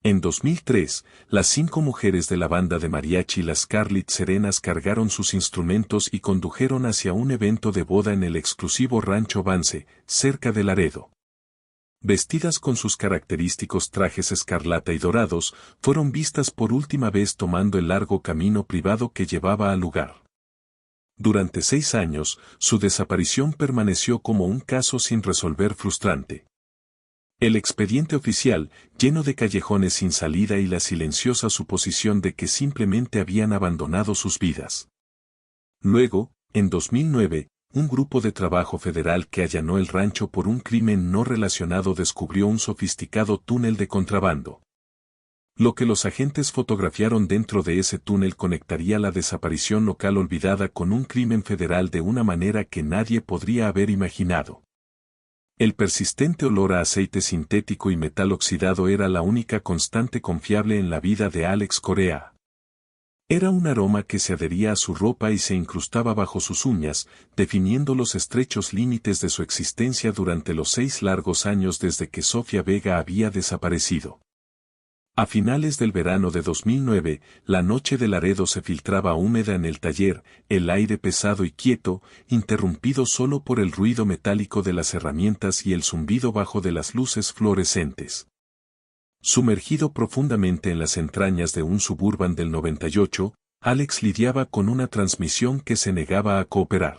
En 2003, las 5 mujeres de la banda de mariachi Las Scarlet Serenas cargaron sus instrumentos y condujeron hacia un evento de boda en el exclusivo Rancho Vance, cerca de Laredo. Vestidas con sus característicos trajes escarlata y dorados, fueron vistas por última vez tomando el largo camino privado que llevaba al lugar. Durante 6 años, su desaparición permaneció como un caso sin resolver frustrante. El expediente oficial, lleno de callejones sin salida y la silenciosa suposición de que simplemente habían abandonado sus vidas. Luego, en 2009, un grupo de trabajo federal que allanó el rancho por un crimen no relacionado descubrió un sofisticado túnel de contrabando. Lo que los agentes fotografiaron dentro de ese túnel conectaría la desaparición local olvidada con un crimen federal de una manera que nadie podría haber imaginado. El persistente olor a aceite sintético y metal oxidado era la única constante confiable en la vida de Alex Correa. Era un aroma que se adhería a su ropa y se incrustaba bajo sus uñas, definiendo los estrechos límites de su existencia durante los 6 largos años desde que Sofía Vega había desaparecido. A finales del verano de 2009, la noche de Laredo se filtraba húmeda en el taller, el aire pesado y quieto, interrumpido solo por el ruido metálico de las herramientas y el zumbido bajo de las luces fluorescentes. Sumergido profundamente en las entrañas de un Suburban del 98, Alex lidiaba con una transmisión que se negaba a cooperar.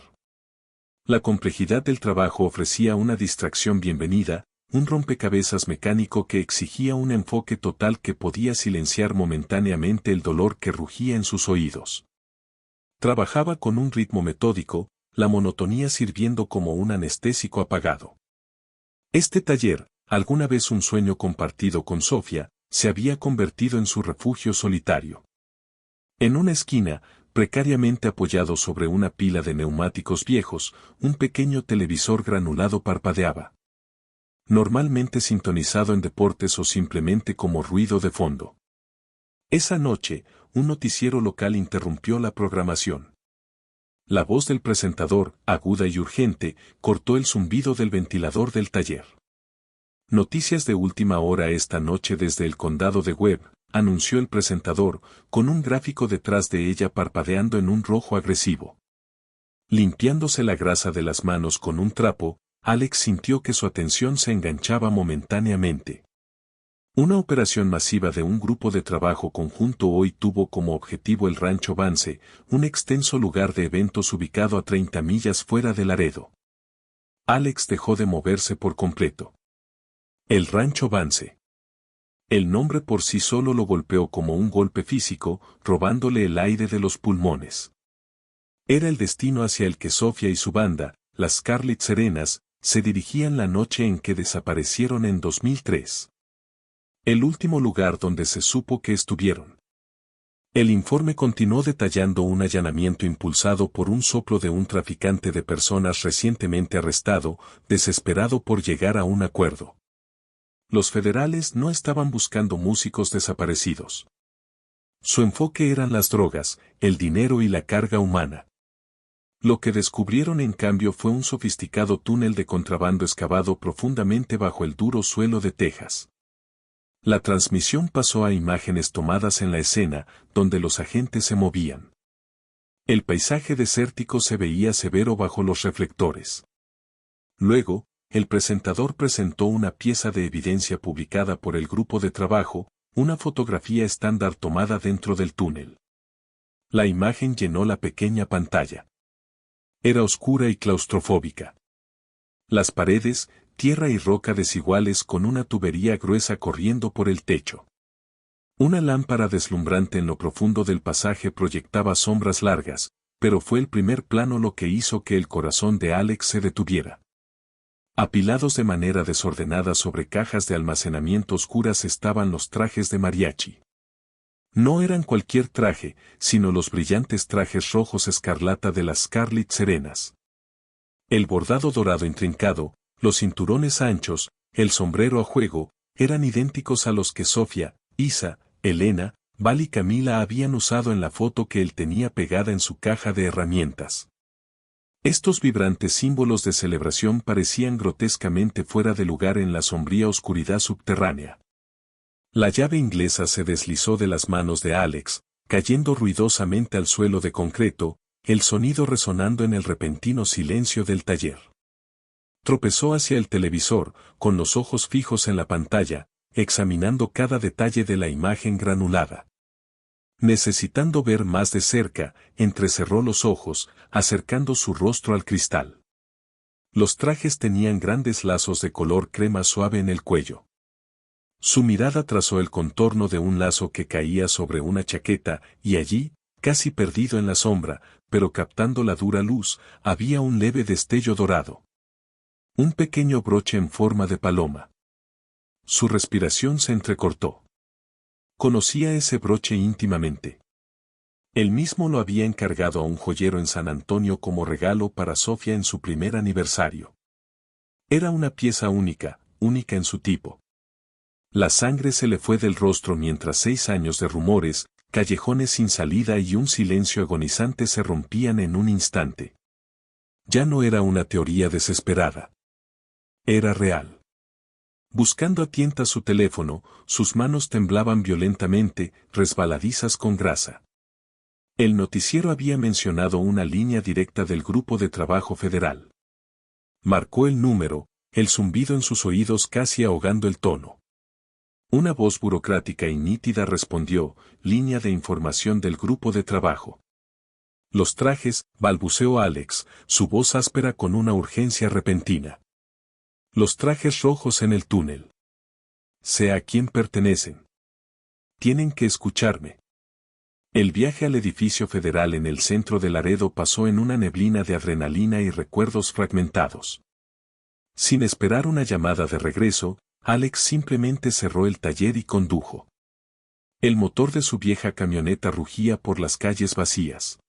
La complejidad del trabajo ofrecía una distracción bienvenida, un rompecabezas mecánico que exigía un enfoque total que podía silenciar momentáneamente el dolor que rugía en sus oídos. Trabajaba con un ritmo metódico, la monotonía sirviendo como un anestésico apagado. Este taller, alguna vez un sueño compartido con Sofía, se había convertido en su refugio solitario. En una esquina, precariamente apoyado sobre una pila de neumáticos viejos, un pequeño televisor granulado parpadeaba. Normalmente sintonizado en deportes o simplemente como ruido de fondo. Esa noche, un noticiero local interrumpió la programación. La voz del presentador, aguda y urgente, cortó el zumbido del ventilador del taller. Noticias de última hora esta noche desde el condado de Webb, anunció el presentador, con un gráfico detrás de ella parpadeando en un rojo agresivo. Limpiándose la grasa de las manos con un trapo, Alex sintió que su atención se enganchaba momentáneamente. Una operación masiva de un grupo de trabajo conjunto hoy tuvo como objetivo el Rancho Vance, un extenso lugar de eventos ubicado a 30 millas fuera de Laredo. Alex dejó de moverse por completo. El Rancho Vance. El nombre por sí solo lo golpeó como un golpe físico, robándole el aire de los pulmones. Era el destino hacia el que Sofía y su banda, las Scarlet Serenas, se dirigían la noche en que desaparecieron en 2003. El último lugar donde se supo que estuvieron. El informe continuó detallando un allanamiento impulsado por un soplo de un traficante de personas recientemente arrestado, desesperado por llegar a un acuerdo. Los federales no estaban buscando músicos desaparecidos. Su enfoque eran las drogas, el dinero y la carga humana. Lo que descubrieron en cambio fue un sofisticado túnel de contrabando excavado profundamente bajo el duro suelo de Texas. La transmisión pasó a imágenes tomadas en la escena, donde los agentes se movían. El paisaje desértico se veía severo bajo los reflectores. Luego, el presentador presentó una pieza de evidencia publicada por el grupo de trabajo, una fotografía estándar tomada dentro del túnel. La imagen llenó la pequeña pantalla. Era oscura y claustrofóbica. Las paredes, tierra y roca desiguales con una tubería gruesa corriendo por el techo. Una lámpara deslumbrante en lo profundo del pasaje proyectaba sombras largas, pero fue el primer plano lo que hizo que el corazón de Alex se detuviera. Apilados de manera desordenada sobre cajas de almacenamiento oscuras estaban los trajes de mariachi. No eran cualquier traje, sino los brillantes trajes rojos escarlata de las Scarlet Serenas. El bordado dorado intrincado, los cinturones anchos, el sombrero a juego, eran idénticos a los que Sofía, Isa, Elena, Val y Camila habían usado en la foto que él tenía pegada en su caja de herramientas. Estos vibrantes símbolos de celebración parecían grotescamente fuera de lugar en la sombría oscuridad subterránea. La llave inglesa se deslizó de las manos de Alex, cayendo ruidosamente al suelo de concreto, el sonido resonando en el repentino silencio del taller. Tropezó hacia el televisor, con los ojos fijos en la pantalla, examinando cada detalle de la imagen granulada. Necesitando ver más de cerca, entrecerró los ojos, acercando su rostro al cristal. Los trajes tenían grandes lazos de color crema suave en el cuello. Su mirada trazó el contorno de un lazo que caía sobre una chaqueta, y allí, casi perdido en la sombra, pero captando la dura luz, había un leve destello dorado. Un pequeño broche en forma de paloma. Su respiración se entrecortó. Conocía ese broche íntimamente. Él mismo lo había encargado a un joyero en San Antonio como regalo para Sofía en su primer aniversario. Era una pieza única, única en su tipo. La sangre se le fue del rostro mientras 6 años de rumores, callejones sin salida y un silencio agonizante se rompían en un instante. Ya no era una teoría desesperada. Era real. Buscando a tientas su teléfono, sus manos temblaban violentamente, resbaladizas con grasa. El noticiero había mencionado una línea directa del Grupo de Trabajo Federal. Marcó el número, el zumbido en sus oídos casi ahogando el tono. Una voz burocrática y nítida respondió, línea de información del Grupo de Trabajo. Los trajes, balbuceó Alex, su voz áspera con una urgencia repentina. Los trajes rojos en el túnel. Sé a quién pertenecen. Tienen que escucharme. El viaje al edificio federal en el centro de Laredo pasó en una neblina de adrenalina y recuerdos fragmentados. Sin esperar una llamada de regreso, Alex simplemente cerró el taller y condujo. El motor de su vieja camioneta rugía por las calles vacías.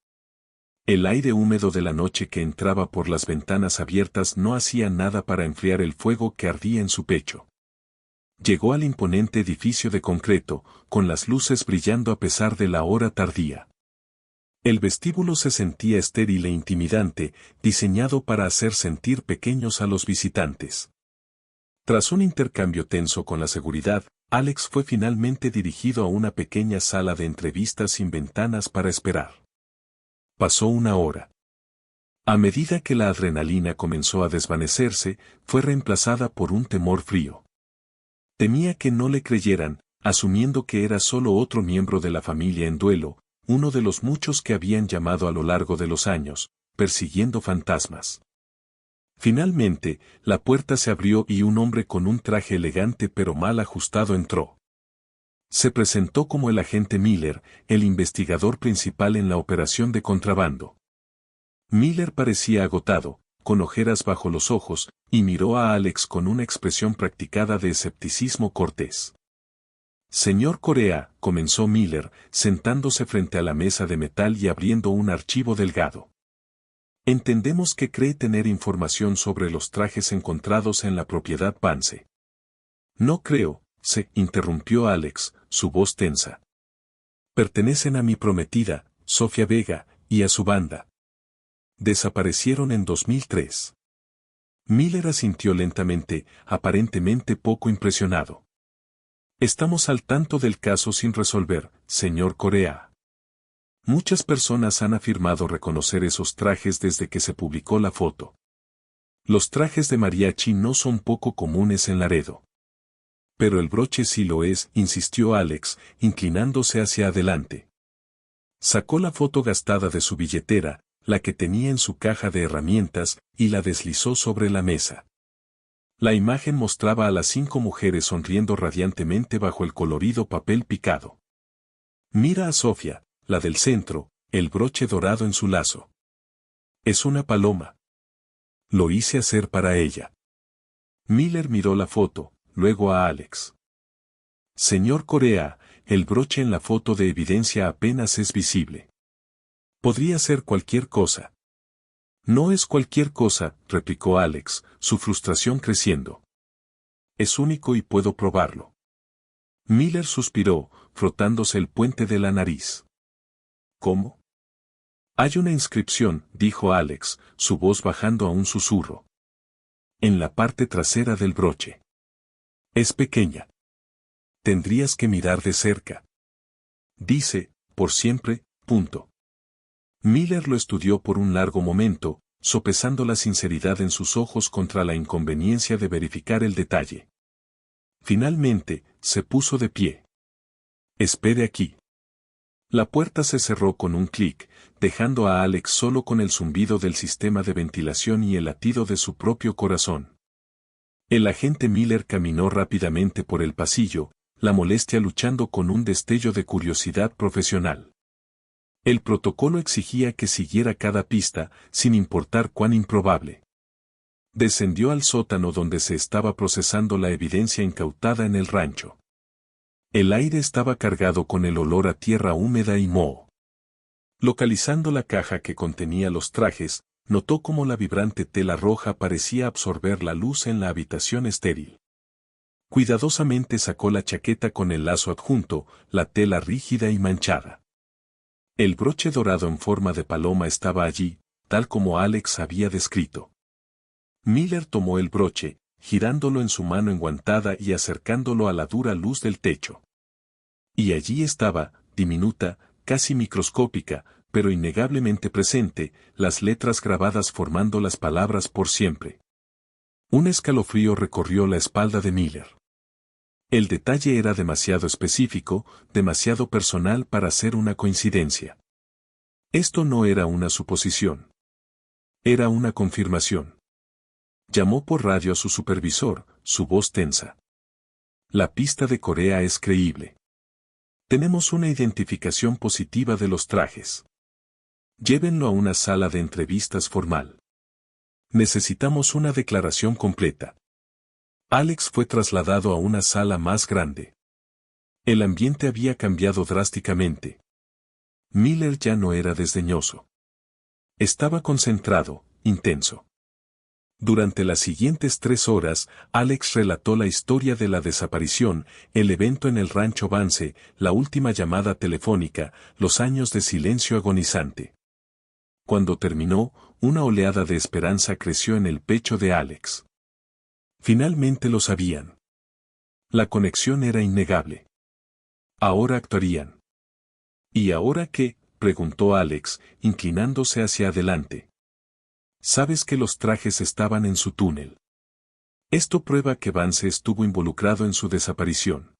El aire húmedo de la noche que entraba por las ventanas abiertas no hacía nada para enfriar el fuego que ardía en su pecho. Llegó al imponente edificio de concreto, con las luces brillando a pesar de la hora tardía. El vestíbulo se sentía estéril e intimidante, diseñado para hacer sentir pequeños a los visitantes. Tras un intercambio tenso con la seguridad, Alex fue finalmente dirigido a una pequeña sala de entrevistas sin ventanas para esperar. Pasó una hora. A medida que la adrenalina comenzó a desvanecerse, fue reemplazada por un temor frío. Temía que no le creyeran, asumiendo que era solo otro miembro de la familia en duelo, uno de los muchos que habían llamado a lo largo de los años, persiguiendo fantasmas. Finalmente, la puerta se abrió y un hombre con un traje elegante pero mal ajustado entró. Se presentó como el agente Miller, el investigador principal en la operación de contrabando. Miller parecía agotado, con ojeras bajo los ojos, y miró a Alex con una expresión practicada de escepticismo cortés. Señor Corea, comenzó Miller, sentándose frente a la mesa de metal y abriendo un archivo delgado. Entendemos que cree tener información sobre los trajes encontrados en la propiedad Vance. No creo, se interrumpió Alex, su voz tensa. Pertenecen a mi prometida, Sofía Vega, y a su banda. Desaparecieron en 2003. Miller asintió lentamente, aparentemente poco impresionado. Estamos al tanto del caso sin resolver, señor Corea. Muchas personas han afirmado reconocer esos trajes desde que se publicó la foto. Los trajes de mariachi no son poco comunes en Laredo. Pero el broche sí lo es, insistió Alex, inclinándose hacia adelante. Sacó la foto gastada de su billetera, la que tenía en su caja de herramientas, y la deslizó sobre la mesa. La imagen mostraba a las 5 mujeres sonriendo radiantemente bajo el colorido papel picado. Mira a Sofía, la del centro, el broche dorado en su lazo. Es una paloma. Lo hice hacer para ella. Miller miró la foto, luego a Alex. Señor Corea, el broche en la foto de evidencia apenas es visible. Podría ser cualquier cosa. No es cualquier cosa, replicó Alex, su frustración creciendo. Es único y puedo probarlo. Miller suspiró, frotándose el puente de la nariz. ¿Cómo? Hay una inscripción, dijo Alex, su voz bajando a un susurro. En la parte trasera del broche. Es pequeña. Tendrías que mirar de cerca. Dice, por siempre, punto. Miller lo estudió por un largo momento, sopesando la sinceridad en sus ojos contra la inconveniencia de verificar el detalle. Finalmente, se puso de pie. Espere aquí. La puerta se cerró con un clic, dejando a Alex solo con el zumbido del sistema de ventilación y el latido de su propio corazón. El agente Miller caminó rápidamente por el pasillo, la molestia luchando con un destello de curiosidad profesional. El protocolo exigía que siguiera cada pista, sin importar cuán improbable. Descendió al sótano donde se estaba procesando la evidencia incautada en el rancho. El aire estaba cargado con el olor a tierra húmeda y moho. Localizando la caja que contenía los trajes, notó cómo la vibrante tela roja parecía absorber la luz en la habitación estéril. Cuidadosamente sacó la chaqueta con el lazo adjunto, la tela rígida y manchada. El broche dorado en forma de paloma estaba allí, tal como Alex había descrito. Miller tomó el broche, girándolo en su mano enguantada y acercándolo a la dura luz del techo. Y allí estaba, diminuta, casi microscópica, pero innegablemente presente, las letras grabadas formando las palabras por siempre. Un escalofrío recorrió la espalda de Miller. El detalle era demasiado específico, demasiado personal para ser una coincidencia. Esto no era una suposición. Era una confirmación. Llamó por radio a su supervisor, su voz tensa. La pista de Corea es creíble. Tenemos una identificación positiva de los trajes. Llévenlo a una sala de entrevistas formal. Necesitamos una declaración completa. Alex fue trasladado a una sala más grande. El ambiente había cambiado drásticamente. Miller ya no era desdeñoso. Estaba concentrado, intenso. Durante las siguientes 3 horas, Alex relató la historia de la desaparición, el evento en el rancho Vance, la última llamada telefónica, los años de silencio agonizante. Cuando terminó, una oleada de esperanza creció en el pecho de Alex. Finalmente lo sabían. La conexión era innegable. Ahora actuarían. ¿Y ahora qué?, preguntó Alex, inclinándose hacia adelante. Sabes que los trajes estaban en su túnel. Esto prueba que Vance estuvo involucrado en su desaparición.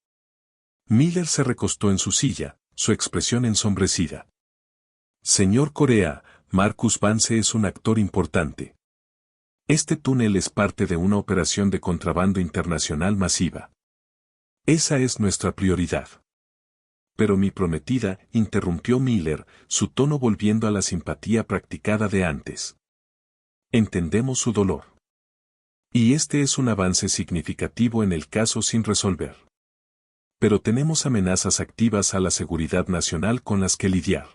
Miller se recostó en su silla, su expresión ensombrecida. Señor Corea, Marcus Vance es un actor importante. Este túnel es parte de una operación de contrabando internacional masiva. Esa es nuestra prioridad. Pero mi prometida, interrumpió Miller, su tono volviendo a la simpatía practicada de antes. Entendemos su dolor. Y este es un avance significativo en el caso sin resolver. Pero tenemos amenazas activas a la seguridad nacional con las que lidiar.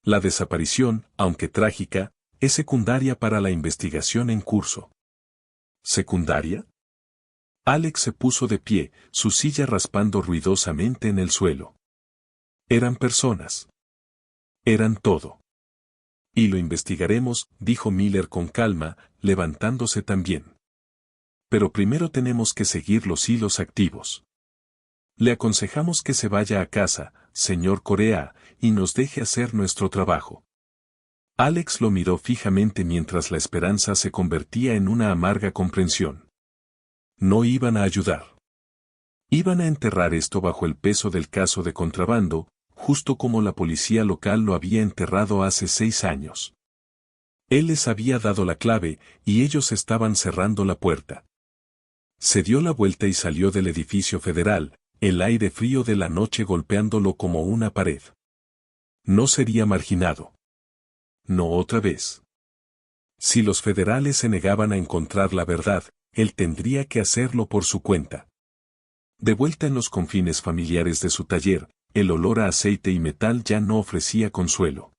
La desaparición, aunque trágica, es secundaria para la investigación en curso. ¿Secundaria? Alex se puso de pie, su silla raspando ruidosamente en el suelo. Eran personas. Eran todo. Y lo investigaremos, dijo Miller con calma, levantándose también. Pero primero tenemos que seguir los hilos activos. Le aconsejamos que se vaya a casa, señor Corea, y nos deje hacer nuestro trabajo. Alex lo miró fijamente mientras la esperanza se convertía en una amarga comprensión. No iban a ayudar. Iban a enterrar esto bajo el peso del caso de contrabando, justo como la policía local lo había enterrado hace 6 años. Él les había dado la clave, y ellos estaban cerrando la puerta. Se dio la vuelta y salió del edificio federal, el aire frío de la noche golpeándolo como una pared. No sería marginado. No otra vez. Si los federales se negaban a encontrar la verdad, él tendría que hacerlo por su cuenta. De vuelta en los confines familiares de su taller, el olor a aceite y metal ya no ofrecía consuelo.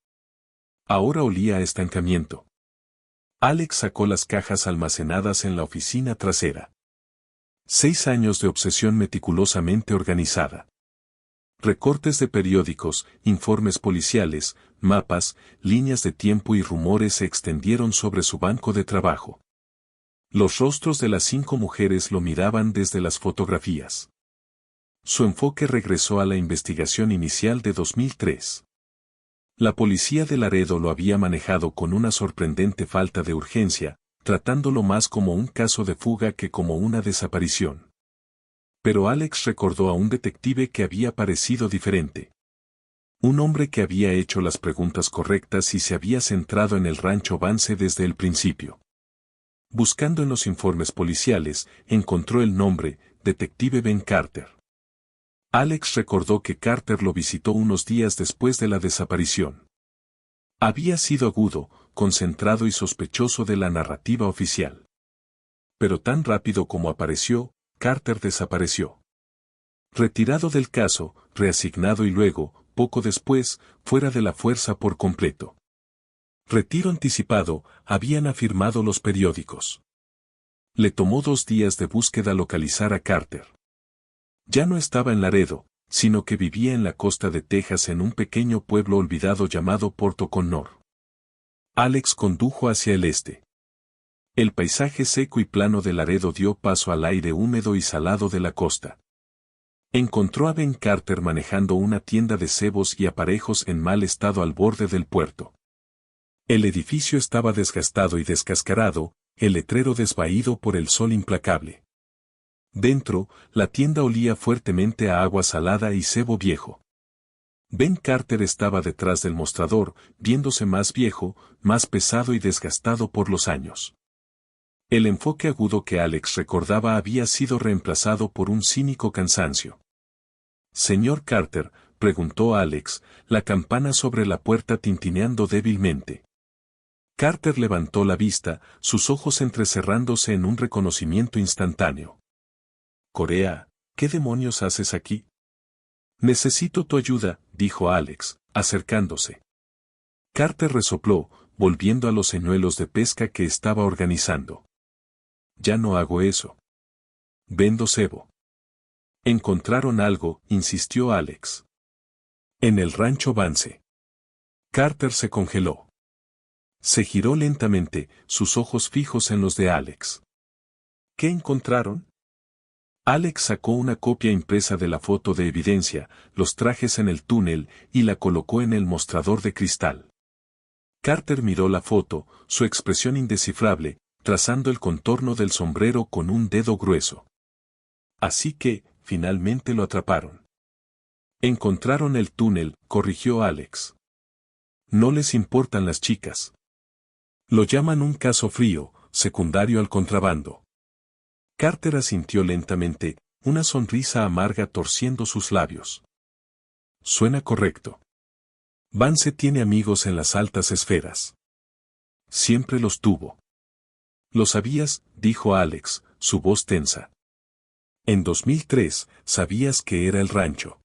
Ahora olía a estancamiento. Alex sacó las cajas almacenadas en la oficina trasera. 6 años de obsesión meticulosamente organizada. Recortes de periódicos, informes policiales, mapas, líneas de tiempo y rumores se extendieron sobre su banco de trabajo. Los rostros de las 5 mujeres lo miraban desde las fotografías. Su enfoque regresó a la investigación inicial de 2003. La policía de Laredo lo había manejado con una sorprendente falta de urgencia, tratándolo más como un caso de fuga que como una desaparición. Pero Alex recordó a un detective que había parecido diferente. Un hombre que había hecho las preguntas correctas y se había centrado en el rancho Vance desde el principio. Buscando en los informes policiales, encontró el nombre, Detective Ben Carter. Alex recordó que Carter lo visitó unos días después de la desaparición. Había sido agudo, concentrado y sospechoso de la narrativa oficial. Pero tan rápido como apareció, Carter desapareció. Retirado del caso, reasignado y luego, poco después, fuera de la fuerza por completo. Retiro anticipado, habían afirmado los periódicos. Le tomó 2 días de búsqueda localizar a Carter. Ya no estaba en Laredo, sino que vivía en la costa de Texas en un pequeño pueblo olvidado llamado Porto Connor. Alex condujo hacia el este. El paisaje seco y plano de Laredo dio paso al aire húmedo y salado de la costa. Encontró a Ben Carter manejando una tienda de cebos y aparejos en mal estado al borde del puerto. El edificio estaba desgastado y descascarado, el letrero desvaído por el sol implacable. Dentro, la tienda olía fuertemente a agua salada y cebo viejo. Ben Carter estaba detrás del mostrador, viéndose más viejo, más pesado y desgastado por los años. El enfoque agudo que Alex recordaba había sido reemplazado por un cínico cansancio. «Señor Carter», preguntó Alex, la campana sobre la puerta tintineando débilmente. Carter levantó la vista, sus ojos entrecerrándose en un reconocimiento instantáneo. «Corea, ¿qué demonios haces aquí?» «Necesito tu ayuda», dijo Alex, acercándose. Carter resopló, volviendo a los señuelos de pesca que estaba organizando. «Ya no hago eso. Vendo cebo». «Encontraron algo», insistió Alex. «En el rancho Vance». Carter se congeló. Se giró lentamente, sus ojos fijos en los de Alex. «¿Qué encontraron?» Alex sacó una copia impresa de la foto de evidencia, los trajes en el túnel, y la colocó en el mostrador de cristal. Carter miró la foto, su expresión indescifrable, trazando el contorno del sombrero con un dedo grueso. «Así que, finalmente lo atraparon». «Encontraron el túnel», corrigió Alex. «No les importan las chicas. Lo llaman un caso frío, secundario al contrabando». Carter asintió lentamente, una sonrisa amarga torciendo sus labios. «Suena correcto. Vance tiene amigos en las altas esferas. Siempre los tuvo». «¿Lo sabías?», dijo Alex, su voz tensa. «En 2003, sabías que era el rancho».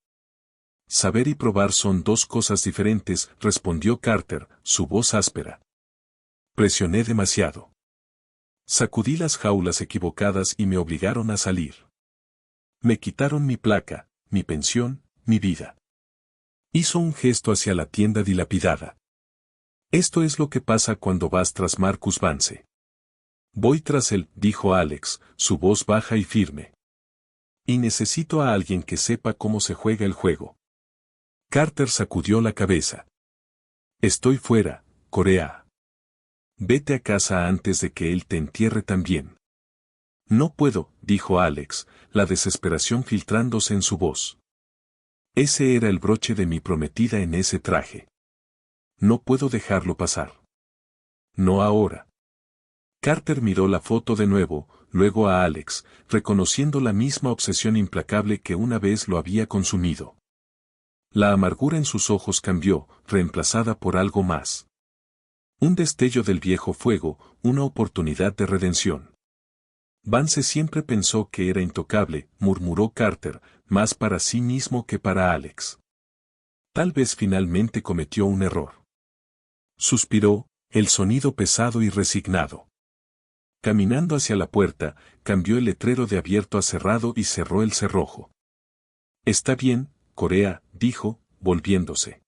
«Saber y probar son 2 cosas diferentes», respondió Carter, su voz áspera. «Presioné demasiado. Sacudí las jaulas equivocadas y me obligaron a salir. Me quitaron mi placa, mi pensión, mi vida». Hizo un gesto hacia la tienda dilapidada. «Esto es lo que pasa cuando vas tras Marcus Vance». «Voy tras él», dijo Alex, su voz baja y firme. «Y necesito a alguien que sepa cómo se juega el juego». Carter sacudió la cabeza. «Estoy fuera, Corea. Vete a casa antes de que él te entierre también». «No puedo», dijo Alex, la desesperación filtrándose en su voz. «Ese era el broche de mi prometida en ese traje. No puedo dejarlo pasar. No ahora». Carter miró la foto de nuevo, luego a Alex, reconociendo la misma obsesión implacable que una vez lo había consumido. La amargura en sus ojos cambió, reemplazada por algo más. Un destello del viejo fuego, una oportunidad de redención. «Vance siempre pensó que era intocable», murmuró Carter, más para sí mismo que para Alex. «Tal vez finalmente cometió un error». Suspiró, el sonido pesado y resignado. Caminando hacia la puerta, cambió el letrero de abierto a cerrado y cerró el cerrojo. «Está bien, Corea», dijo, volviéndose.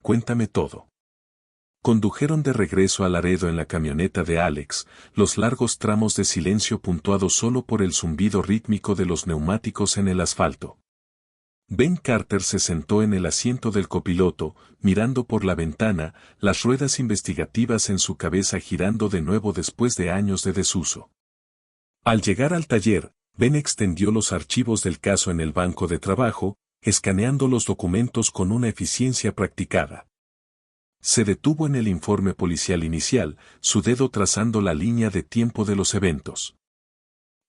«Cuéntame todo». Condujeron de regreso a Laredo en la camioneta de Alex, los largos tramos de silencio puntuados solo por el zumbido rítmico de los neumáticos en el asfalto. Ben Carter se sentó en el asiento del copiloto, mirando por la ventana, las ruedas investigativas en su cabeza girando de nuevo después de años de desuso. Al llegar al taller, Ben extendió los archivos del caso en el banco de trabajo, escaneando los documentos con una eficiencia practicada. Se detuvo en el informe policial inicial, su dedo trazando la línea de tiempo de los eventos.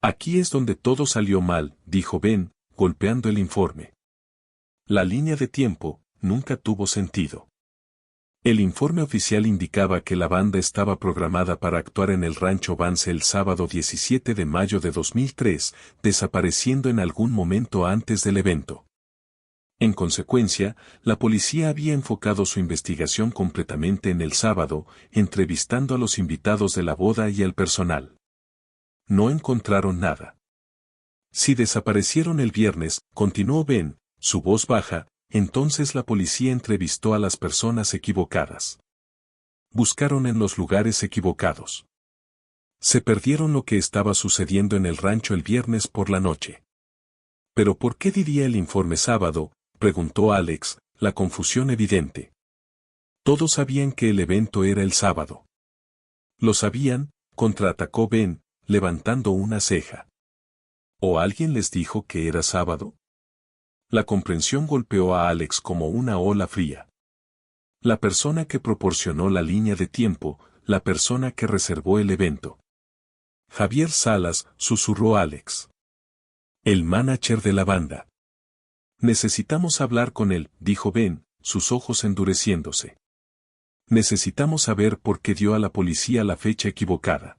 Aquí es donde todo salió mal, dijo Ben, golpeando el informe. La línea de tiempo nunca tuvo sentido. El informe oficial indicaba que la banda estaba programada para actuar en el Rancho Vance el sábado 17 de mayo de 2003, desapareciendo en algún momento antes del evento. En consecuencia, la policía había enfocado su investigación completamente en el sábado, entrevistando a los invitados de la boda y al personal. No encontraron nada. Si desaparecieron el viernes, continuó Ben, su voz baja, entonces la policía entrevistó a las personas equivocadas. Buscaron en los lugares equivocados. Se perdieron lo que estaba sucediendo en el rancho el viernes por la noche. ¿Pero por qué diría el informe sábado?, preguntó Alex, la confusión evidente. Todos sabían que el evento era el sábado. ¿Lo sabían?, contraatacó Ben, levantando una ceja. ¿O alguien les dijo que era sábado? La comprensión golpeó a Alex como una ola fría. La persona que proporcionó la línea de tiempo, la persona que reservó el evento. Javier Salas, susurró Alex. El manager de la banda. Necesitamos hablar con él, dijo Ben, sus ojos endureciéndose. Necesitamos saber por qué dio a la policía la fecha equivocada.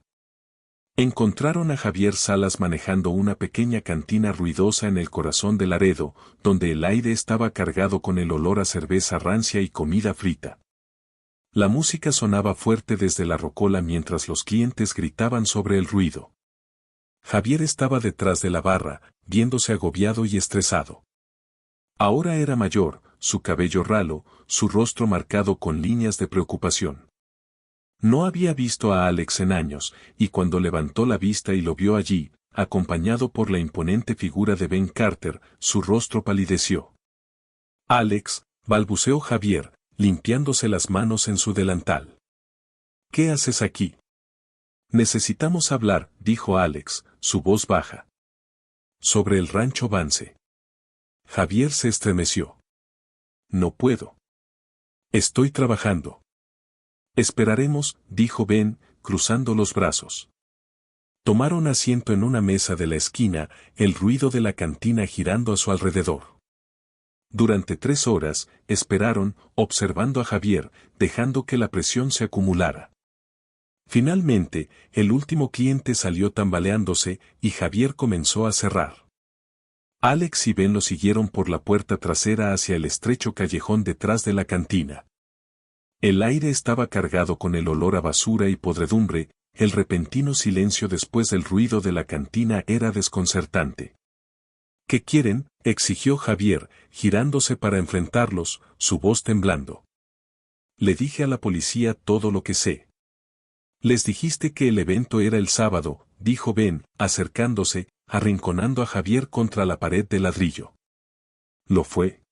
Encontraron a Javier Salas manejando una pequeña cantina ruidosa en el corazón de Laredo, donde el aire estaba cargado con el olor a cerveza rancia y comida frita. La música sonaba fuerte desde la rocola mientras los clientes gritaban sobre el ruido. Javier estaba detrás de la barra, viéndose agobiado y estresado. Ahora era mayor, su cabello ralo, su rostro marcado con líneas de preocupación. No había visto a Alex en años, y cuando levantó la vista y lo vio allí, acompañado por la imponente figura de Ben Carter, su rostro palideció. Alex, balbuceó Javier, limpiándose las manos en su delantal. ¿Qué haces aquí? Necesitamos hablar, dijo Alex, su voz baja. Sobre el rancho Vance. Javier se estremeció. No puedo. Estoy trabajando. Esperaremos, dijo Ben, cruzando los brazos. Tomaron asiento en una mesa de la esquina, el ruido de la cantina girando a su alrededor. Durante 3 horas, esperaron, observando a Javier, dejando que la presión se acumulara. Finalmente, el último cliente salió tambaleándose, y Javier comenzó a cerrar. Alex y Ben lo siguieron por la puerta trasera hacia el estrecho callejón detrás de la cantina. El aire estaba cargado con el olor a basura y podredumbre, el repentino silencio después del ruido de la cantina era desconcertante. ¿Qué quieren?, exigió Javier, girándose para enfrentarlos, su voz temblando. Le dije a la policía todo lo que sé. Les dijiste que el evento era el sábado, dijo Ben, acercándose, arrinconando a Javier contra la pared de ladrillo. ¿Lo fue?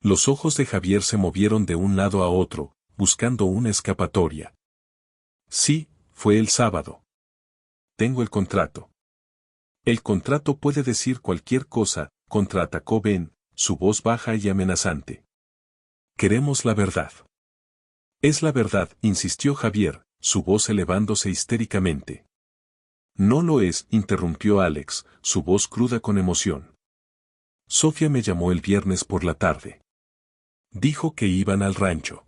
Los ojos de Javier se movieron de un lado a otro, buscando una escapatoria. Sí, fue el sábado. Tengo el contrato. El contrato puede decir cualquier cosa, contraatacó Ben, su voz baja y amenazante. Queremos la verdad. Es la verdad, insistió Javier, su voz elevándose histéricamente. No lo es, interrumpió Alex, su voz cruda con emoción. Sofía me llamó el viernes por la tarde. Dijo que iban al rancho.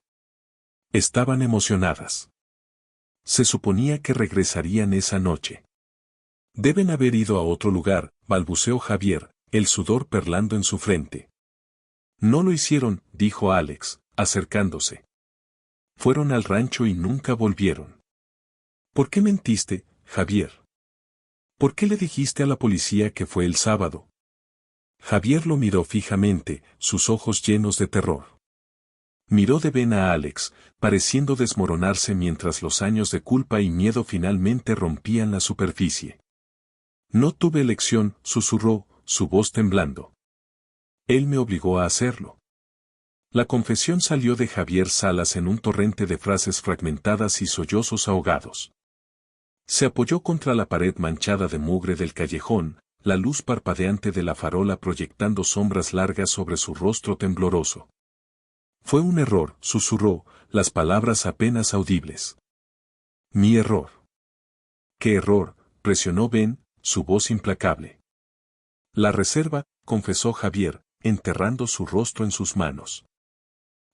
Estaban emocionadas. Se suponía que regresarían esa noche. Deben haber ido a otro lugar, balbuceó Javier, el sudor perlando en su frente. No lo hicieron, dijo Alex, acercándose. Fueron al rancho y nunca volvieron. ¿Por qué mentiste, Javier? ¿Por qué le dijiste a la policía que fue el sábado? Javier lo miró fijamente, sus ojos llenos de terror. Miró de Ben a Alex, pareciendo desmoronarse mientras los años de culpa y miedo finalmente rompían la superficie. No tuve elección, susurró, su voz temblando. Él me obligó a hacerlo. La confesión salió de Javier Salas en un torrente de frases fragmentadas y sollozos ahogados. Se apoyó contra la pared manchada de mugre del callejón, la luz parpadeante de la farola proyectando sombras largas sobre su rostro tembloroso. Fue un error, susurró, las palabras apenas audibles. Mi error. ¿Qué error?, presionó Ben, su voz implacable. La reserva, confesó Javier, enterrando su rostro en sus manos.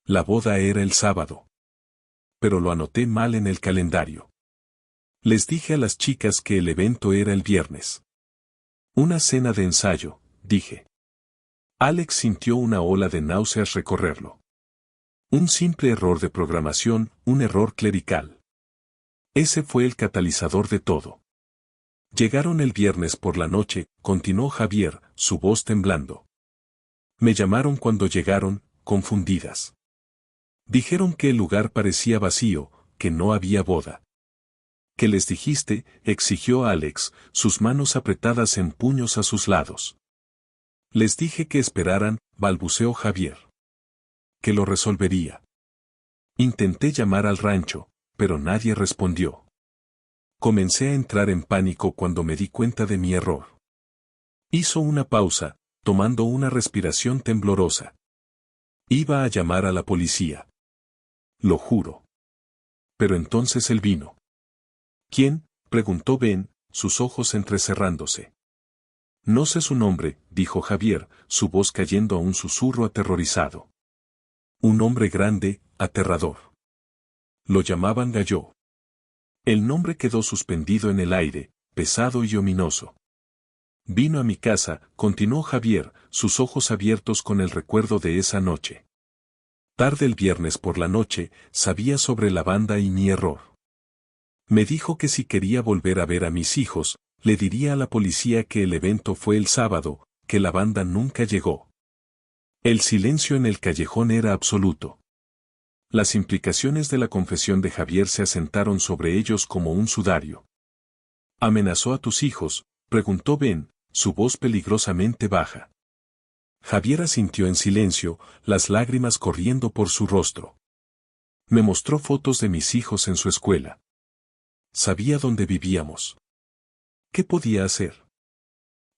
La boda era el sábado. Pero lo anoté mal en el calendario. Les dije a las chicas que el evento era el viernes. Una cena de ensayo, dije. Alex sintió una ola de náuseas recorrerlo. Un simple error de programación, un error clerical. Ese fue el catalizador de todo. Llegaron el viernes por la noche, continuó Javier, su voz temblando. Me llamaron cuando llegaron, confundidas. Dijeron que el lugar parecía vacío, que no había boda. ¿Qué les dijiste?, exigió Alex, sus manos apretadas en puños a sus lados. Les dije que esperaran, balbuceó Javier. Que lo resolvería. Intenté llamar al rancho, pero nadie respondió. Comencé a entrar en pánico cuando me di cuenta de mi error. Hizo una pausa, tomando una respiración temblorosa. Iba a llamar a la policía. Lo juro. Pero entonces él vino. ¿Quién?, preguntó Ben, sus ojos entrecerrándose. No sé su nombre, dijo Javier, su voz cayendo a un susurro aterrorizado. Un hombre grande, aterrador. Lo llamaban Gallo. El nombre quedó suspendido en el aire, pesado y ominoso. Vino a mi casa, continuó Javier, sus ojos abiertos con el recuerdo de esa noche. Tarde el viernes por la noche, sabía sobre la banda y mi error. Me dijo que si quería volver a ver a mis hijos, le diría a la policía que el evento fue el sábado, que la banda nunca llegó. El silencio en el callejón era absoluto. Las implicaciones de la confesión de Javier se asentaron sobre ellos como un sudario. ¿Amenazó a tus hijos?, preguntó Ben, su voz peligrosamente baja. Javier asintió en silencio, las lágrimas corriendo por su rostro. Me mostró fotos de mis hijos en su escuela. Sabía dónde vivíamos. ¿Qué podía hacer?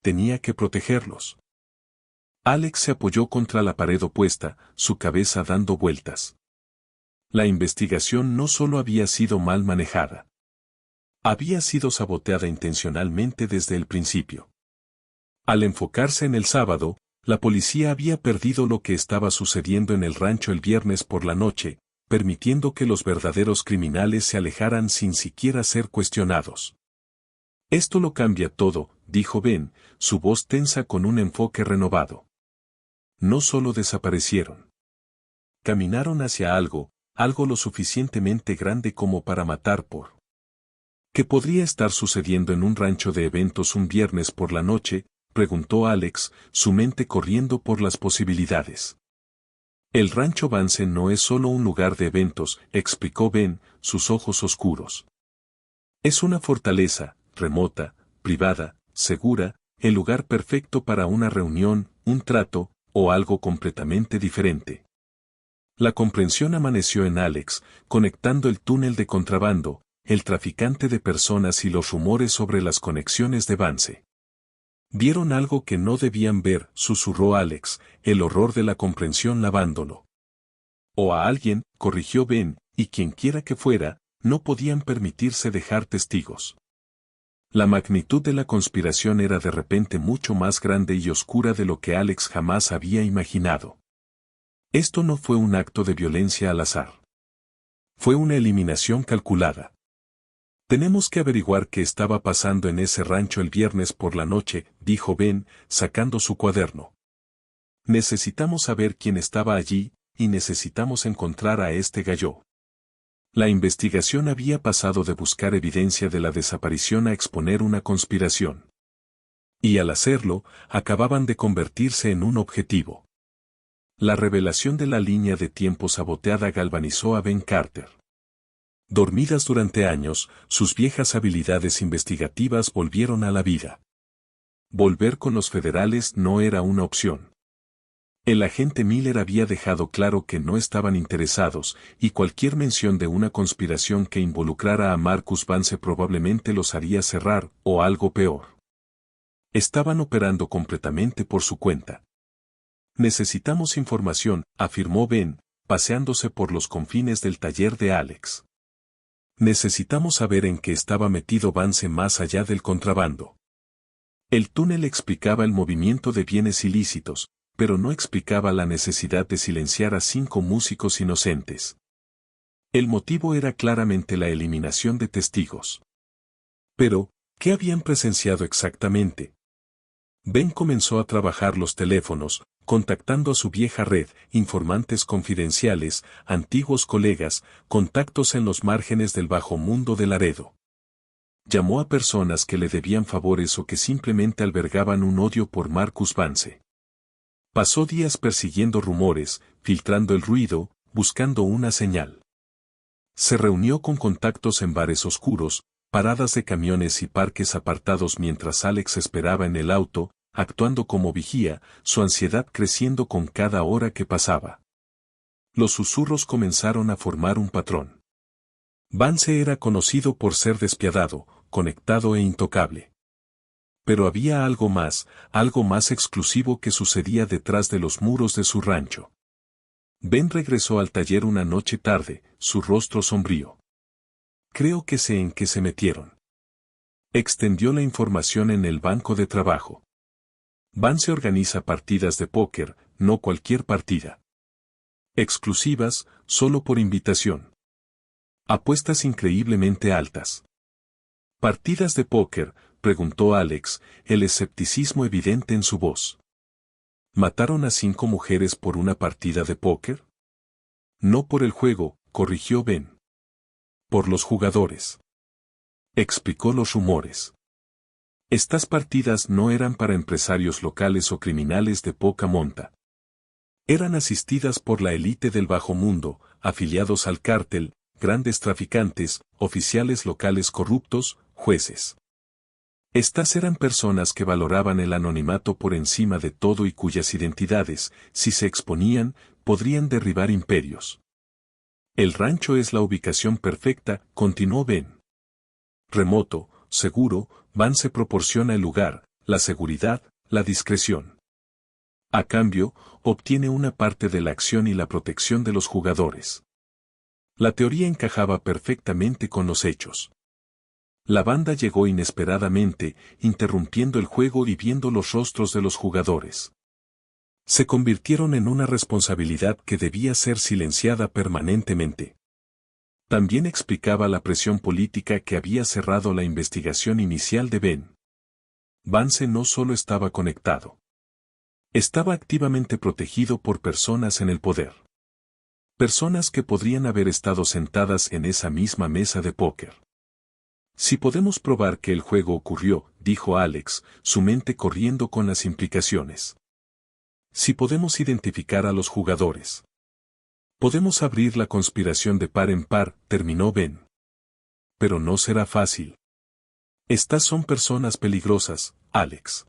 Tenía que protegerlos. Alex se apoyó contra la pared opuesta, su cabeza dando vueltas. La investigación no solo había sido mal manejada. Había sido saboteada intencionalmente desde el principio. Al enfocarse en el sábado, la policía había perdido lo que estaba sucediendo en el rancho el viernes por la noche, permitiendo que los verdaderos criminales se alejaran sin siquiera ser cuestionados. Esto lo cambia todo, dijo Ben, su voz tensa con un enfoque renovado. No solo desaparecieron. Caminaron hacia algo lo suficientemente grande como para matar por. ¿Qué podría estar sucediendo en un rancho de eventos un viernes por la noche?, preguntó Alex, su mente corriendo por las posibilidades. El rancho Vance no es solo un lugar de eventos, explicó Ben, sus ojos oscuros. Es una fortaleza, remota, privada, segura, el lugar perfecto para una reunión, un trato, o algo completamente diferente. La comprensión amaneció en Alex, conectando el túnel de contrabando, el traficante de personas y los rumores sobre las conexiones de Vance. Vieron algo que no debían ver, susurró Alex, el horror de la comprensión lavándolo. O a alguien, corrigió Ben, y quienquiera que fuera, no podían permitirse dejar testigos. La magnitud de la conspiración era de repente mucho más grande y oscura de lo que Alex jamás había imaginado. Esto no fue un acto de violencia al azar. Fue una eliminación calculada. Tenemos que averiguar qué estaba pasando en ese rancho el viernes por la noche, dijo Ben, sacando su cuaderno. Necesitamos saber quién estaba allí, y necesitamos encontrar a este Gallo. La investigación había pasado de buscar evidencia de la desaparición a exponer una conspiración. Y al hacerlo, acababan de convertirse en un objetivo. La revelación de la línea de tiempo saboteada galvanizó a Ben Carter. Dormidas durante años, sus viejas habilidades investigativas volvieron a la vida. Volver con los federales no era una opción. El agente Miller había dejado claro que no estaban interesados, y cualquier mención de una conspiración que involucrara a Marcus Vance probablemente los haría cerrar, o algo peor. Estaban operando completamente por su cuenta. Necesitamos información, afirmó Ben, paseándose por los confines del taller de Alex. Necesitamos saber en qué estaba metido Vance más allá del contrabando. El túnel explicaba el movimiento de bienes ilícitos, pero no explicaba la necesidad de silenciar a 5 músicos inocentes. El motivo era claramente la eliminación de testigos. Pero, ¿qué habían presenciado exactamente? Ben comenzó a trabajar los teléfonos, contactando a su vieja red, informantes confidenciales, antiguos colegas, contactos en los márgenes del bajo mundo de Laredo. Llamó a personas que le debían favores o que simplemente albergaban un odio por Marcus Vance. Pasó días persiguiendo rumores, filtrando el ruido, buscando una señal. Se reunió con contactos en bares oscuros, paradas de camiones y parques apartados mientras Alex esperaba en el auto, actuando como vigía, su ansiedad creciendo con cada hora que pasaba. Los susurros comenzaron a formar un patrón. Vance era conocido por ser despiadado, conectado e intocable. Pero había algo más exclusivo que sucedía detrás de los muros de su rancho. Ben regresó al taller una noche tarde, su rostro sombrío. Creo que sé en qué se metieron. Extendió la información en el banco de trabajo. Vance organiza partidas de póker, no cualquier partida. Exclusivas, solo por invitación. Apuestas increíblemente altas. ¿Partidas de póker?, preguntó Alex, el escepticismo evidente en su voz. ¿Mataron a 5 mujeres por una partida de póker? No por el juego, corrigió Ben. Por los jugadores. Explicó los rumores. Estas partidas no eran para empresarios locales o criminales de poca monta. Eran asistidas por la élite del bajo mundo, afiliados al cártel, grandes traficantes, oficiales locales corruptos, jueces. Estas eran personas que valoraban el anonimato por encima de todo y cuyas identidades, si se exponían, podrían derribar imperios. El rancho es la ubicación perfecta, continuó Ben. Remoto, seguro, Vance proporciona el lugar, la seguridad, la discreción. A cambio, obtiene una parte de la acción y la protección de los jugadores. La teoría encajaba perfectamente con los hechos. La banda llegó inesperadamente, interrumpiendo el juego y viendo los rostros de los jugadores. Se convirtieron en una responsabilidad que debía ser silenciada permanentemente. También explicaba la presión política que había cerrado la investigación inicial de Ben. Vance no solo estaba conectado. Estaba activamente protegido por personas en el poder. Personas que podrían haber estado sentadas en esa misma mesa de póker. Si podemos probar que el juego ocurrió, dijo Alex, su mente corriendo con las implicaciones. Si podemos identificar a los jugadores. Podemos abrir la conspiración de par en par, terminó Ben. Pero no será fácil. Estas son personas peligrosas, Alex.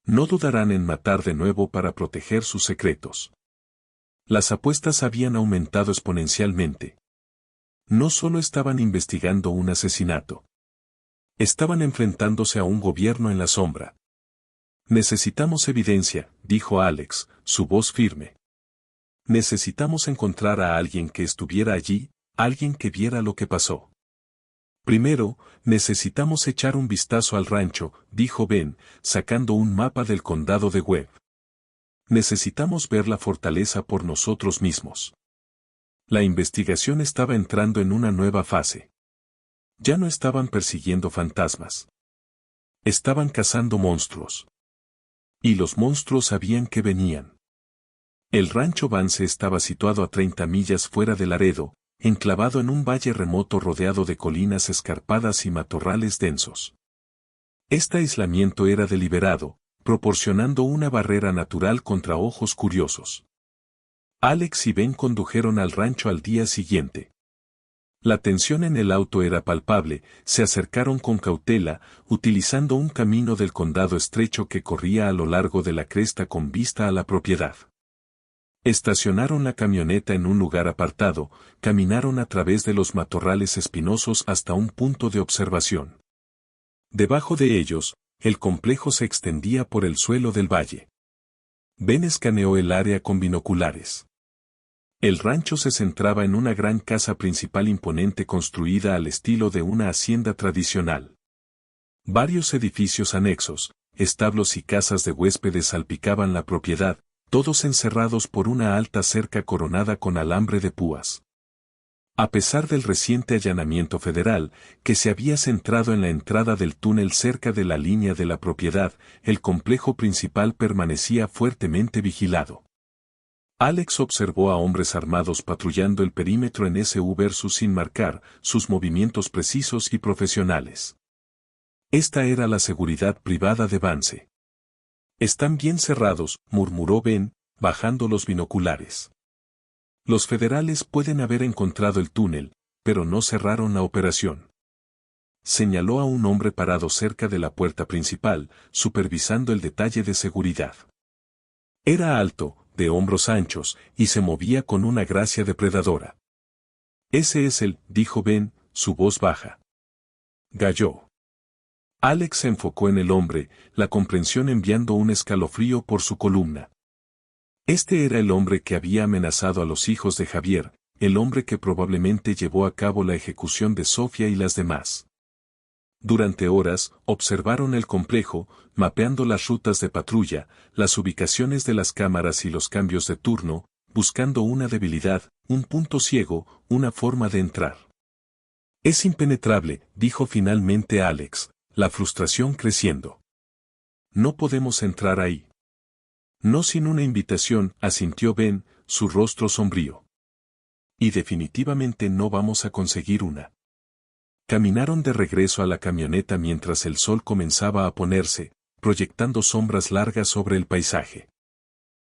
No dudarán en matar de nuevo para proteger sus secretos. Las apuestas habían aumentado exponencialmente. No solo estaban investigando un asesinato. Estaban enfrentándose a un gobierno en la sombra. Necesitamos evidencia, dijo Alex, su voz firme. Necesitamos encontrar a alguien que estuviera allí, alguien que viera lo que pasó. Primero, necesitamos echar un vistazo al rancho, dijo Ben, sacando un mapa del condado de Webb. Necesitamos ver la fortaleza por nosotros mismos. La investigación estaba entrando en una nueva fase. Ya no estaban persiguiendo fantasmas. Estaban cazando monstruos. Y los monstruos sabían que venían. El rancho Vance estaba situado a 30 millas fuera de Laredo, enclavado en un valle remoto rodeado de colinas escarpadas y matorrales densos. Este aislamiento era deliberado, proporcionando una barrera natural contra ojos curiosos. Alex y Ben condujeron al rancho al día siguiente. La tensión en el auto era palpable, se acercaron con cautela, utilizando un camino del condado estrecho que corría a lo largo de la cresta con vista a la propiedad. Estacionaron la camioneta en un lugar apartado, caminaron a través de los matorrales espinosos hasta un punto de observación. Debajo de ellos, el complejo se extendía por el suelo del valle. Ben escaneó el área con binoculares. El rancho se centraba en una gran casa principal imponente construida al estilo de una hacienda tradicional. Varios edificios anexos, establos y casas de huéspedes salpicaban la propiedad, todos encerrados por una alta cerca coronada con alambre de púas. A pesar del reciente allanamiento federal, que se había centrado en la entrada del túnel cerca de la línea de la propiedad, el complejo principal permanecía fuertemente vigilado. Alex observó a hombres armados patrullando el perímetro en SV sin marcar, sus movimientos precisos y profesionales. Esta era la seguridad privada de Vance. Están bien cerrados, murmuró Ben, bajando los binoculares. Los federales pueden haber encontrado el túnel, pero no cerraron la operación. Señaló a un hombre parado cerca de la puerta principal, supervisando el detalle de seguridad. Era alto, de hombros anchos, y se movía con una gracia depredadora. Ese es él, dijo Ben, su voz baja. Galló. Alex se enfocó en el hombre, la comprensión enviando un escalofrío por su columna. Este era el hombre que había amenazado a los hijos de Javier, el hombre que probablemente llevó a cabo la ejecución de Sofía y las demás. Durante horas, observaron el complejo, mapeando las rutas de patrulla, las ubicaciones de las cámaras y los cambios de turno, buscando una debilidad, un punto ciego, una forma de entrar. Es impenetrable, dijo finalmente Alex, la frustración creciendo. No podemos entrar ahí. No sin una invitación, asintió Ben, su rostro sombrío. Y definitivamente no vamos a conseguir una. Caminaron de regreso a la camioneta mientras el sol comenzaba a ponerse, proyectando sombras largas sobre el paisaje.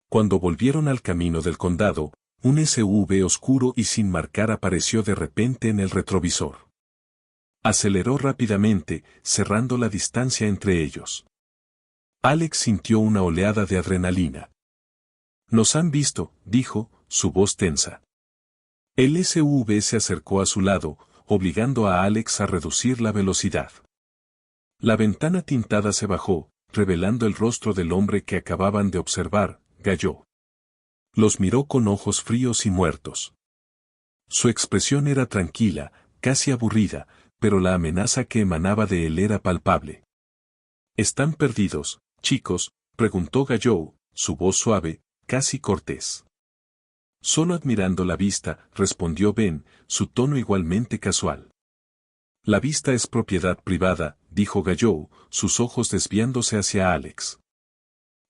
Cuando volvieron al camino del condado, un SUV oscuro y sin marcar apareció de repente en el retrovisor. Aceleró rápidamente, cerrando la distancia entre ellos. Alex sintió una oleada de adrenalina. Nos han visto, dijo, su voz tensa. El SUV se acercó a su lado, obligando a Alex a reducir la velocidad. La ventana tintada se bajó, revelando el rostro del hombre que acababan de observar, Galló. Los miró con ojos fríos y muertos. Su expresión era tranquila, casi aburrida, pero la amenaza que emanaba de él era palpable. ¿Están perdidos, chicos?, preguntó Galló, su voz suave, casi cortés. Solo admirando la vista, respondió Ben, su tono igualmente casual. La vista es propiedad privada, dijo Galló, sus ojos desviándose hacia Alex.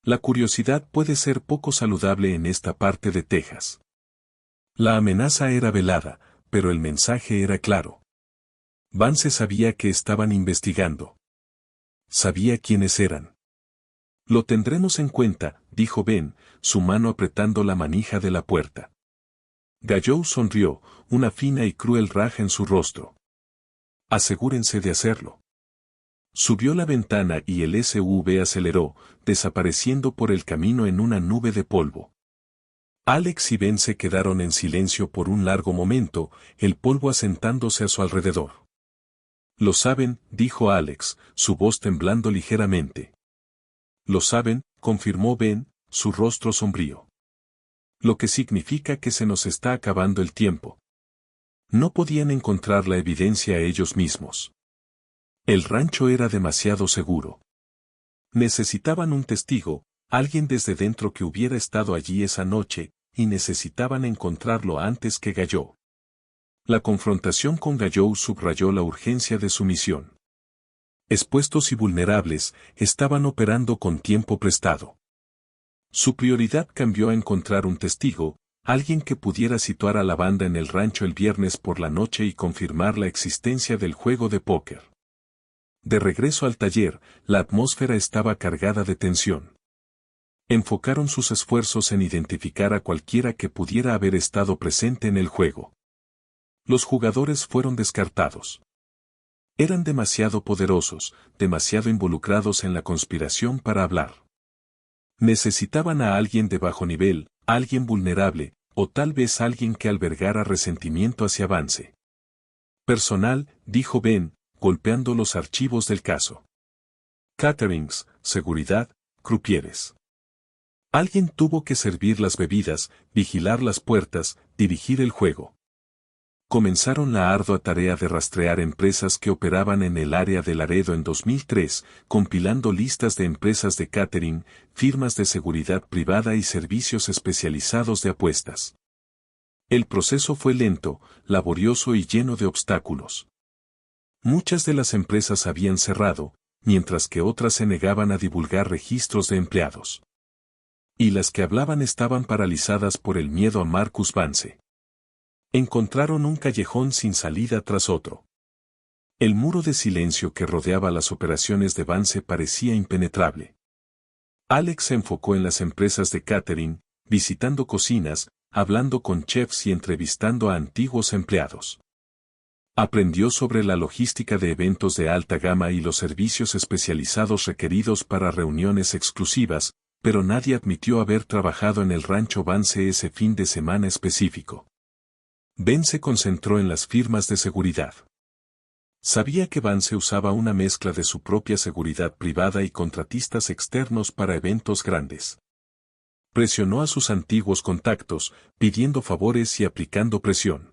La curiosidad puede ser poco saludable en esta parte de Texas. La amenaza era velada, pero el mensaje era claro. Vance sabía que estaban investigando. Sabía quiénes eran. Lo tendremos en cuenta, dijo Ben, su mano apretando la manija de la puerta. Galló sonrió, una fina y cruel raja en su rostro. Asegúrense de hacerlo. Subió la ventana y el SUV aceleró, desapareciendo por el camino en una nube de polvo. Alex y Ben se quedaron en silencio por un largo momento, el polvo asentándose a su alrededor. Lo saben, dijo Alex, su voz temblando ligeramente. Lo saben, confirmó Ben, su rostro sombrío. Lo que significa que se nos está acabando el tiempo. No podían encontrar la evidencia ellos mismos. El rancho era demasiado seguro. Necesitaban un testigo, alguien desde dentro que hubiera estado allí esa noche, y necesitaban encontrarlo antes que Galló. La confrontación con Galló subrayó la urgencia de su misión. Expuestos y vulnerables, estaban operando con tiempo prestado. Su prioridad cambió a encontrar un testigo, alguien que pudiera situar a la banda en el rancho el viernes por la noche y confirmar la existencia del juego de póker. De regreso al taller, la atmósfera estaba cargada de tensión. Enfocaron sus esfuerzos en identificar a cualquiera que pudiera haber estado presente en el juego. Los jugadores fueron descartados. Eran demasiado poderosos, demasiado involucrados en la conspiración para hablar. Necesitaban a alguien de bajo nivel, Alguien vulnerable, o tal vez alguien que albergara resentimiento hacia Vance. Personal, dijo Ben, golpeando los archivos del caso. Caterings, seguridad, crupieres. Alguien tuvo que servir las bebidas, vigilar las puertas, dirigir el juego. Comenzaron la ardua tarea de rastrear empresas que operaban en el área de Laredo en 2003, compilando listas de empresas de catering, firmas de seguridad privada y servicios especializados de apuestas. El proceso fue lento, laborioso y lleno de obstáculos. Muchas de las empresas habían cerrado, mientras que otras se negaban a divulgar registros de empleados. Y las que hablaban estaban paralizadas por el miedo a Marcus Vance. Encontraron un callejón sin salida tras otro. El muro de silencio que rodeaba las operaciones de Vance parecía impenetrable. Alex se enfocó en las empresas de catering, visitando cocinas, hablando con chefs y entrevistando a antiguos empleados. Aprendió sobre la logística de eventos de alta gama y los servicios especializados requeridos para reuniones exclusivas, pero nadie admitió haber trabajado en el rancho Vance ese fin de semana específico. Ben se concentró en las firmas de seguridad. Sabía que Vance usaba una mezcla de su propia seguridad privada y contratistas externos para eventos grandes. Presionó a sus antiguos contactos, pidiendo favores y aplicando presión.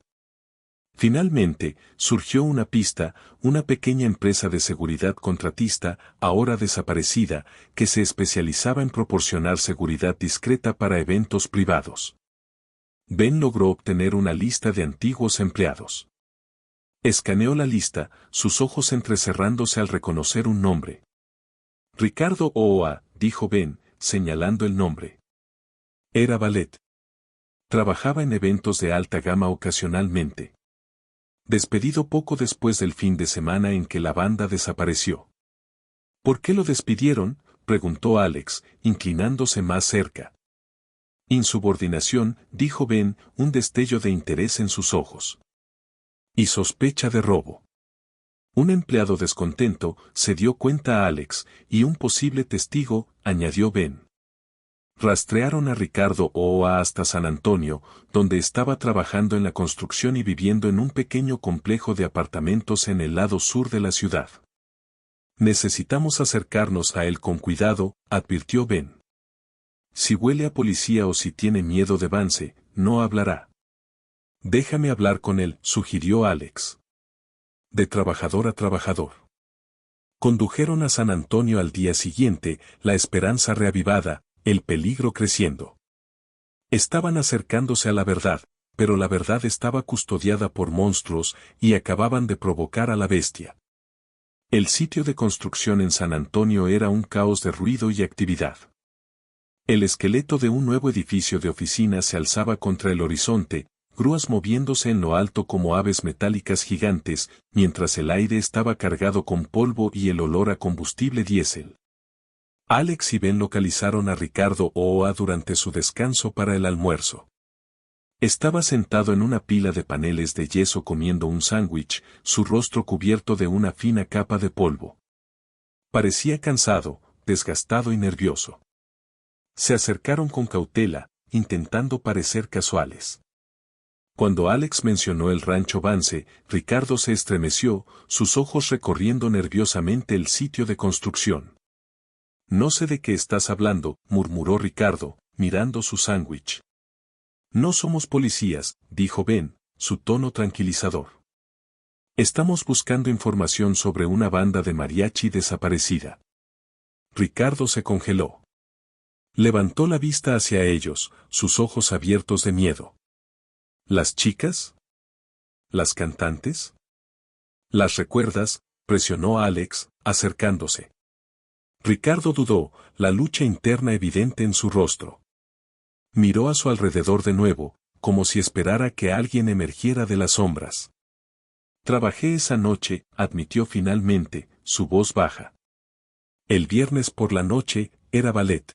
Finalmente, surgió una pista, una pequeña empresa de seguridad contratista, ahora desaparecida, que se especializaba en proporcionar seguridad discreta para eventos privados. Ben logró obtener una lista de antiguos empleados. Escaneó la lista, sus ojos entrecerrándose al reconocer un nombre. Ricardo Oa, dijo Ben, señalando el nombre. Era valet. Trabajaba en eventos de alta gama ocasionalmente. Despedido poco después del fin de semana en que la banda desapareció. ¿Por qué lo despidieron?, preguntó Alex, inclinándose más cerca. Insubordinación, dijo Ben, un destello de interés en sus ojos. Y sospecha de robo. Un empleado descontento se dio cuenta a Alex, y un posible testigo, añadió Ben. Rastrearon a Ricardo Oa hasta San Antonio, donde estaba trabajando en la construcción y viviendo en un pequeño complejo de apartamentos en el lado sur de la ciudad. Necesitamos acercarnos a él con cuidado, advirtió Ben. Si huele a policía o si tiene miedo de Vance, no hablará. Déjame hablar con él, sugirió Alex. De trabajador a trabajador. Condujeron a San Antonio al día siguiente, la esperanza reavivada, el peligro creciendo. Estaban acercándose a la verdad, pero la verdad estaba custodiada por monstruos y acababan de provocar a la bestia. El sitio de construcción en San Antonio era un caos de ruido y actividad. El esqueleto de un nuevo edificio de oficinas se alzaba contra el horizonte, grúas moviéndose en lo alto como aves metálicas gigantes, mientras el aire estaba cargado con polvo y el olor a combustible diésel. Alex y Ben localizaron a Ricardo Oa durante su descanso para el almuerzo. Estaba sentado en una pila de paneles de yeso comiendo un sándwich, su rostro cubierto de una fina capa de polvo. Parecía cansado, desgastado y nervioso. Se acercaron con cautela, intentando parecer casuales. Cuando Alex mencionó el rancho Vance, Ricardo se estremeció, sus ojos recorriendo nerviosamente el sitio de construcción. No sé de qué estás hablando, murmuró Ricardo, mirando su sándwich. No somos policías, dijo Ben, su tono tranquilizador. Estamos buscando información sobre una banda de mariachi desaparecida. Ricardo se congeló. Levantó la vista hacia ellos, sus ojos abiertos de miedo. ¿Las chicas? ¿Las cantantes? ¿Las recuerdas?, presionó a Alex, acercándose. Ricardo dudó, la lucha interna evidente en su rostro. Miró a su alrededor de nuevo, como si esperara que alguien emergiera de las sombras. Trabajé esa noche, admitió finalmente, su voz baja. El viernes por la noche, era ballet.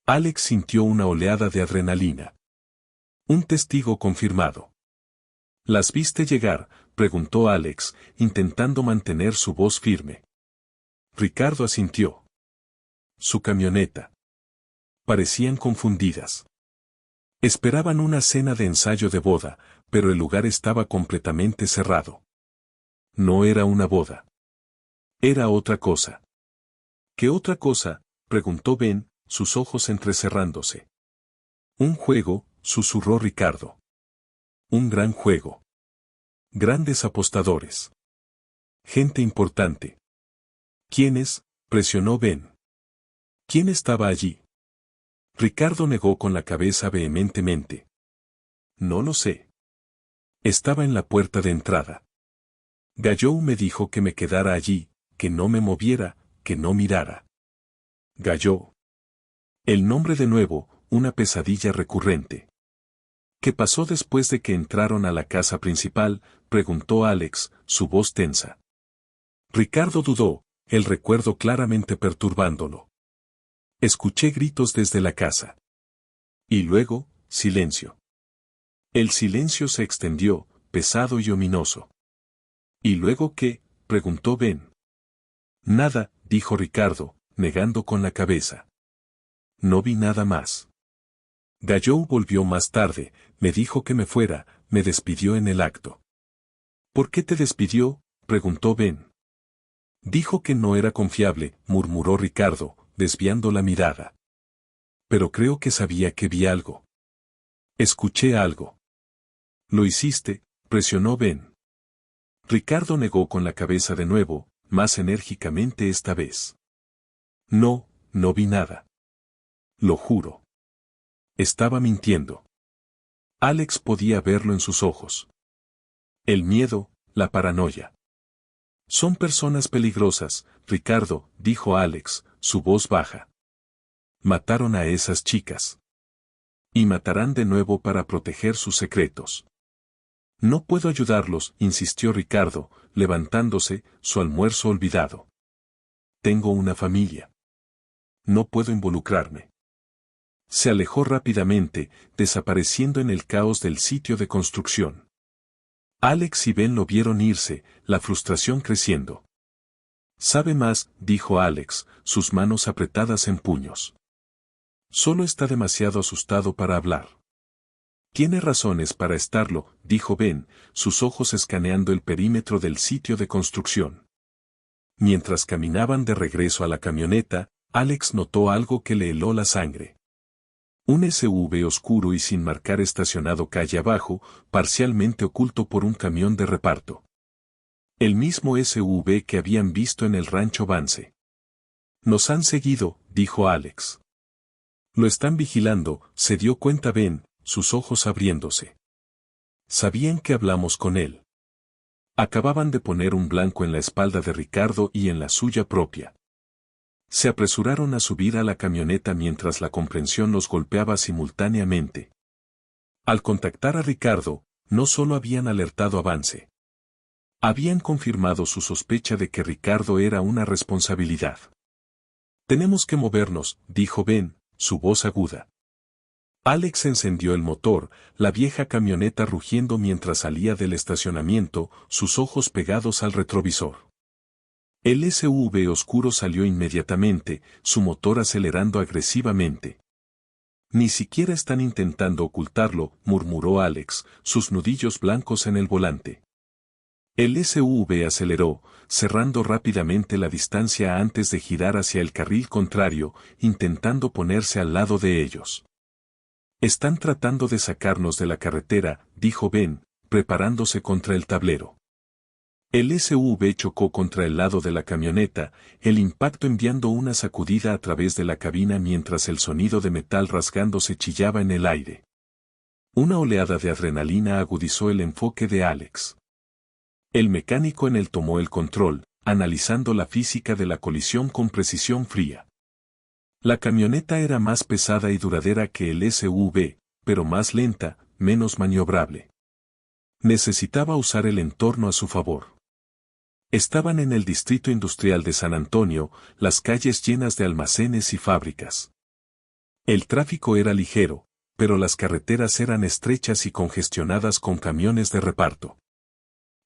Alex sintió una oleada de adrenalina. Un testigo confirmado. ¿Las viste llegar?, preguntó Alex, intentando mantener su voz firme. Ricardo asintió. Su camioneta. Parecían confundidas. Esperaban una cena de ensayo de boda, pero el lugar estaba completamente cerrado. No era una boda. Era otra cosa. ¿Qué otra cosa?, preguntó Ben, sus ojos entrecerrándose. Un juego, susurró Ricardo. Un gran juego. Grandes apostadores. Gente importante. ¿Quiénes?, presionó Ben. ¿Quién estaba allí? Ricardo negó con la cabeza vehementemente. No lo sé. Estaba en la puerta de entrada. Gallou me dijo que me quedara allí, que no me moviera, que no mirara. Gallou. El nombre de nuevo, una pesadilla recurrente. ¿Qué pasó después de que entraron a la casa principal?, preguntó Alex, su voz tensa. Ricardo dudó, el recuerdo claramente perturbándolo. Escuché gritos desde la casa. Y luego, silencio. El silencio se extendió, pesado y ominoso. ¿Y luego qué?, preguntó Ben. Nada, dijo Ricardo, negando con la cabeza. No vi nada más. Gallou volvió más tarde, me dijo que me fuera, me despidió en el acto. ¿Por qué te despidió?, preguntó Ben. Dijo que no era confiable, murmuró Ricardo, desviando la mirada. Pero creo que sabía que vi algo. Escuché algo. Lo hiciste, presionó Ben. Ricardo negó con la cabeza de nuevo, más enérgicamente esta vez. No, no vi nada. Lo juro. Estaba mintiendo. Alex podía verlo en sus ojos. El miedo, la paranoia. Son personas peligrosas, Ricardo, dijo Alex, su voz baja. Mataron a esas chicas. Y matarán de nuevo para proteger sus secretos. No puedo ayudarlos, insistió Ricardo, levantándose, su almuerzo olvidado. Tengo una familia. No puedo involucrarme. Se alejó rápidamente, desapareciendo en el caos del sitio de construcción. Alex y Ben lo vieron irse, la frustración creciendo. Sabe más, dijo Alex, sus manos apretadas en puños. Solo está demasiado asustado para hablar. Tiene razones para estarlo, dijo Ben, sus ojos escaneando el perímetro del sitio de construcción. Mientras caminaban de regreso a la camioneta, Alex notó algo que le heló la sangre. Un SUV oscuro y sin marcar estacionado calle abajo, parcialmente oculto por un camión de reparto. El mismo SUV que habían visto en el rancho Vance. Nos han seguido, dijo Alex. Lo están vigilando, se dio cuenta Ben, sus ojos abriéndose. Sabían que hablamos con él. Acababan de poner un blanco en la espalda de Ricardo y en la suya propia. Se apresuraron a subir a la camioneta mientras la comprensión los golpeaba simultáneamente. Al contactar a Ricardo, no solo habían alertado a Vance. Habían confirmado su sospecha de que Ricardo era una responsabilidad. Tenemos que movernos, dijo Ben, su voz aguda. Alex encendió el motor, la vieja camioneta rugiendo mientras salía del estacionamiento, sus ojos pegados al retrovisor. El SUV oscuro salió inmediatamente, su motor acelerando agresivamente. Ni siquiera están intentando ocultarlo, murmuró Alex, sus nudillos blancos en el volante. El SUV aceleró, cerrando rápidamente la distancia antes de girar hacia el carril contrario, intentando ponerse al lado de ellos. Están tratando de sacarnos de la carretera, dijo Ben, preparándose contra el tablero. El SUV chocó contra el lado de la camioneta, el impacto enviando una sacudida a través de la cabina mientras el sonido de metal rasgándose chillaba en el aire. Una oleada de adrenalina agudizó el enfoque de Alex. El mecánico en él tomó el control, analizando la física de la colisión con precisión fría. La camioneta era más pesada y duradera que el SUV, pero más lenta, menos maniobrable. Necesitaba usar el entorno a su favor. Estaban en el distrito industrial de San Antonio, las calles llenas de almacenes y fábricas. El tráfico era ligero, pero las carreteras eran estrechas y congestionadas con camiones de reparto.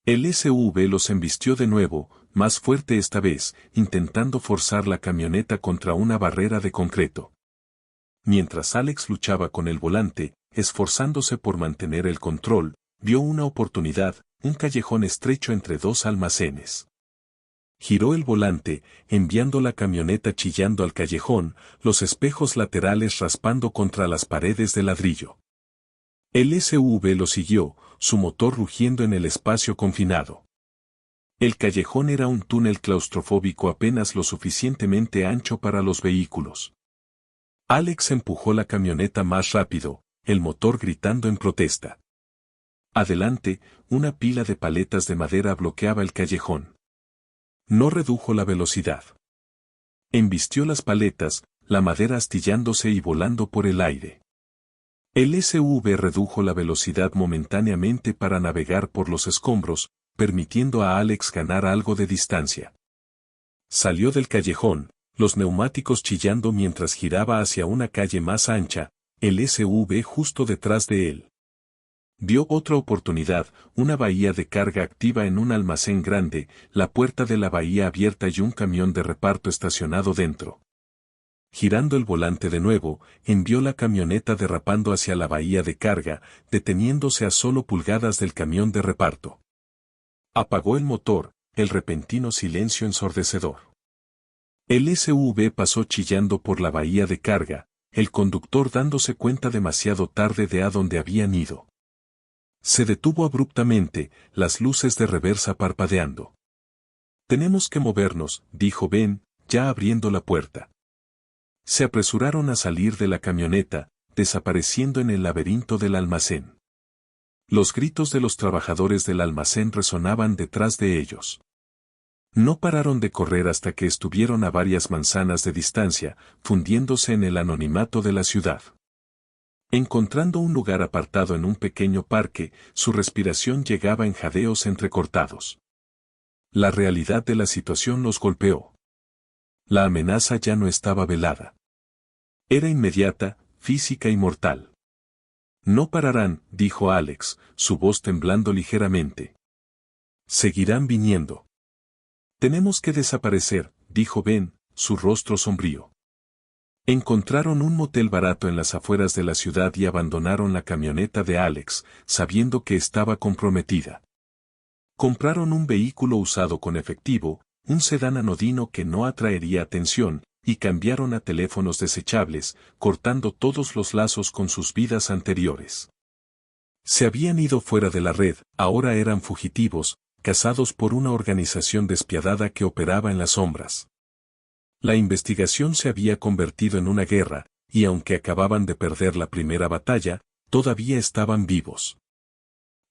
El SUV los embistió de nuevo, más fuerte esta vez, intentando forzar la camioneta contra una barrera de concreto. Mientras Alex luchaba con el volante, esforzándose por mantener el control, vio una oportunidad, un callejón estrecho entre dos almacenes. Giró el volante, enviando la camioneta chillando al callejón, los espejos laterales raspando contra las paredes de ladrillo. El SUV lo siguió, su motor rugiendo en el espacio confinado. El callejón era un túnel claustrofóbico apenas lo suficientemente ancho para los vehículos. Alex empujó la camioneta más rápido, el motor gritando en protesta. Adelante, una pila de paletas de madera bloqueaba el callejón. No redujo la velocidad. Embistió las paletas, la madera astillándose y volando por el aire. El SUV redujo la velocidad momentáneamente para navegar por los escombros, permitiendo a Alex ganar algo de distancia. Salió del callejón, los neumáticos chillando mientras giraba hacia una calle más ancha, el SUV justo detrás de él. Vio otra oportunidad, una bahía de carga activa en un almacén grande, la puerta de la bahía abierta y un camión de reparto estacionado dentro. Girando el volante de nuevo, envió la camioneta derrapando hacia la bahía de carga, deteniéndose a solo pulgadas del camión de reparto. Apagó el motor, el repentino silencio ensordecedor. El SUV pasó chillando por la bahía de carga, el conductor dándose cuenta demasiado tarde de a dónde habían ido. Se detuvo abruptamente, las luces de reversa parpadeando. «Tenemos que movernos», dijo Ben, ya abriendo la puerta. Se apresuraron a salir de la camioneta, desapareciendo en el laberinto del almacén. Los gritos de los trabajadores del almacén resonaban detrás de ellos. No pararon de correr hasta que estuvieron a varias manzanas de distancia, fundiéndose en el anonimato de la ciudad. Encontrando un lugar apartado en un pequeño parque, su respiración llegaba en jadeos entrecortados. La realidad de la situación los golpeó. La amenaza ya no estaba velada. Era inmediata, física y mortal. «No pararán», dijo Alex, su voz temblando ligeramente. «Seguirán viniendo». «Tenemos que desaparecer», dijo Ben, su rostro sombrío. Encontraron un motel barato en las afueras de la ciudad y abandonaron la camioneta de Alex, sabiendo que estaba comprometida. Compraron un vehículo usado con efectivo, un sedán anodino que no atraería atención, y cambiaron a teléfonos desechables, cortando todos los lazos con sus vidas anteriores. Se habían ido fuera de la red, ahora eran fugitivos, cazados por una organización despiadada que operaba en las sombras. La investigación se había convertido en una guerra, y aunque acababan de perder la primera batalla, todavía estaban vivos.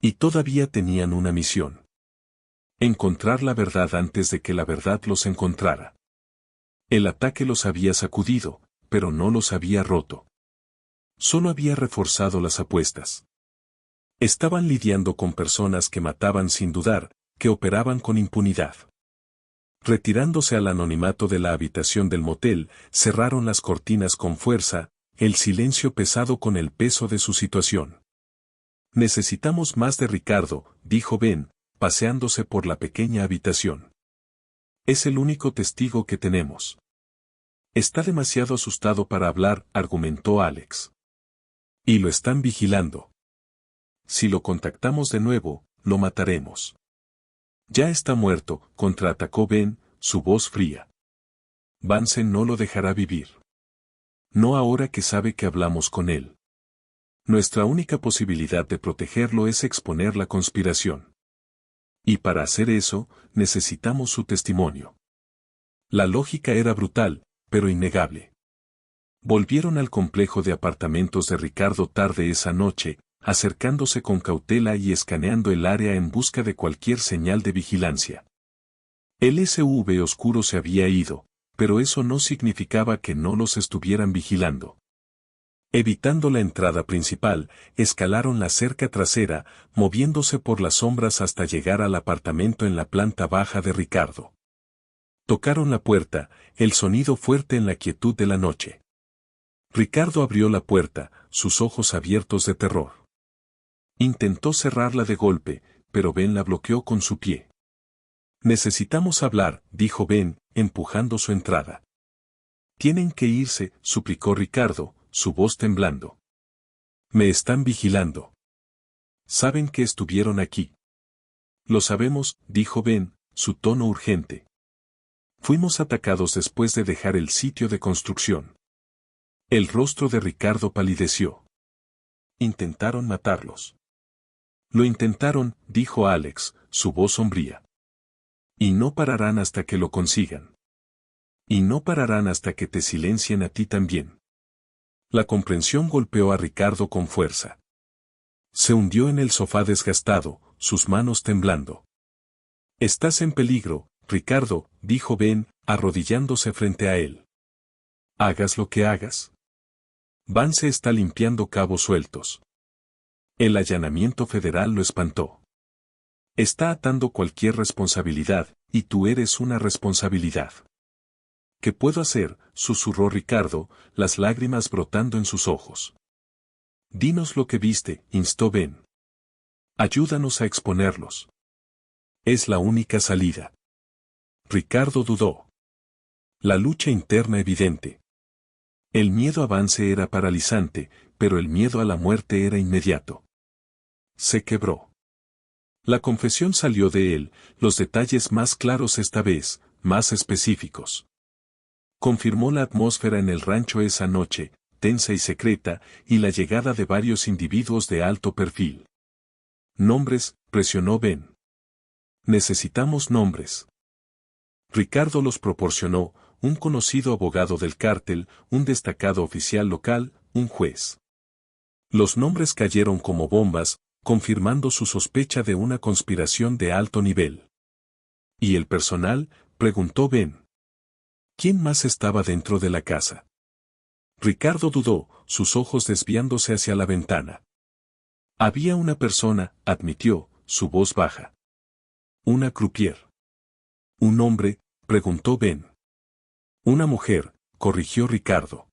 Y todavía tenían una misión. Encontrar la verdad antes de que la verdad los encontrara. El ataque los había sacudido, pero no los había roto. Solo había reforzado las apuestas. Estaban lidiando con personas que mataban sin dudar, que operaban con impunidad. Retirándose al anonimato de la habitación del motel, cerraron las cortinas con fuerza, el silencio pesado con el peso de su situación. «Necesitamos más de Ricardo», dijo Ben, paseándose por la pequeña habitación. «Es el único testigo que tenemos». «Está demasiado asustado para hablar», argumentó Alex. «Y lo están vigilando. Si lo contactamos de nuevo, lo mataremos». «Ya está muerto», contraatacó Ben, su voz fría. «Vance no lo dejará vivir. No ahora que sabe que hablamos con él. Nuestra única posibilidad de protegerlo es exponer la conspiración. Y para hacer eso, necesitamos su testimonio». La lógica era brutal, pero innegable. Volvieron al complejo de apartamentos de Ricardo tarde esa noche, acercándose con cautela y escaneando el área en busca de cualquier señal de vigilancia. El SUV oscuro se había ido, pero eso no significaba que no los estuvieran vigilando. Evitando la entrada principal, escalaron la cerca trasera, moviéndose por las sombras hasta llegar al apartamento en la planta baja de Ricardo. Tocaron la puerta, el sonido fuerte en la quietud de la noche. Ricardo abrió la puerta, sus ojos abiertos de terror. Intentó cerrarla de golpe, pero Ben la bloqueó con su pie. «Necesitamos hablar», dijo Ben, empujando su entrada. «Tienen que irse», suplicó Ricardo, su voz temblando. Me están vigilando. Saben que estuvieron aquí. Lo sabemos, dijo Ben, su tono urgente. Fuimos atacados después de dejar el sitio de construcción. El rostro de Ricardo palideció. Intentaron matarlos. Lo intentaron, dijo Alex, su voz sombría. Y no pararán hasta que lo consigan. Y no pararán hasta que te silencien a ti también. La comprensión golpeó a Ricardo con fuerza. Se hundió en el sofá desgastado, sus manos temblando. Estás en peligro, Ricardo, dijo Ben, arrodillándose frente a él. Hagas lo que hagas. Vance está limpiando cabos sueltos. El allanamiento federal lo espantó. Está atando cualquier responsabilidad, y tú eres una responsabilidad. ¿Qué puedo hacer?, susurró Ricardo, las lágrimas brotando en sus ojos. Dinos lo que viste, instó Ben. Ayúdanos a exponerlos. Es la única salida. Ricardo dudó. La lucha interna evidente. El miedo a Vance era paralizante, pero el miedo a la muerte era inmediato. Se quebró. La confesión salió de él, los detalles más claros esta vez, más específicos. Confirmó la atmósfera en el rancho esa noche, tensa y secreta, y la llegada de varios individuos de alto perfil. Nombres, presionó Ben. Necesitamos nombres. Ricardo los proporcionó, un conocido abogado del cártel, un destacado oficial local, un juez. Los nombres cayeron como bombas, confirmando su sospecha de una conspiración de alto nivel. ¿Y el personal?, preguntó Ben. ¿Quién más estaba dentro de la casa? Ricardo dudó, sus ojos desviándose hacia la ventana. Había una persona, admitió, su voz baja. Una croupier. ¿Un hombre?, preguntó Ben. Una mujer, corrigió Ricardo.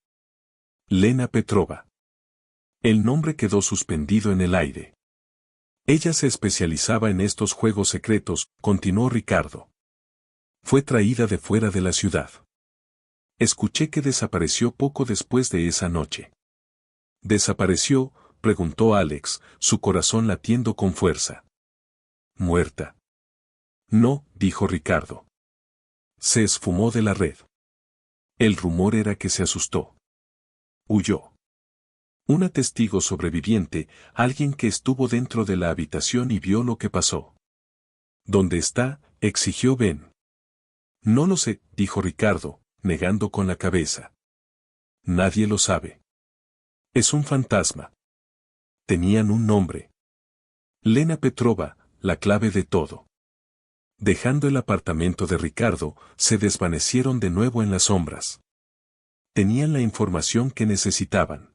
Lena Petrova. El nombre quedó suspendido en el aire. Ella se especializaba en estos juegos secretos, continuó Ricardo. Fue traída de fuera de la ciudad. Escuché que desapareció poco después de esa noche. ¿Desapareció?, preguntó Alex, su corazón latiendo con fuerza. ¿Muerta? No, dijo Ricardo. Se esfumó de la red. El rumor era que se asustó. Huyó. Una testigo sobreviviente, alguien que estuvo dentro de la habitación y vio lo que pasó. ¿Dónde está?, exigió Ben. No lo sé, dijo Ricardo, negando con la cabeza. Nadie lo sabe. Es un fantasma. Tenían un nombre. Lena Petrova, la clave de todo. Dejando el apartamento de Ricardo, se desvanecieron de nuevo en las sombras. Tenían la información que necesitaban.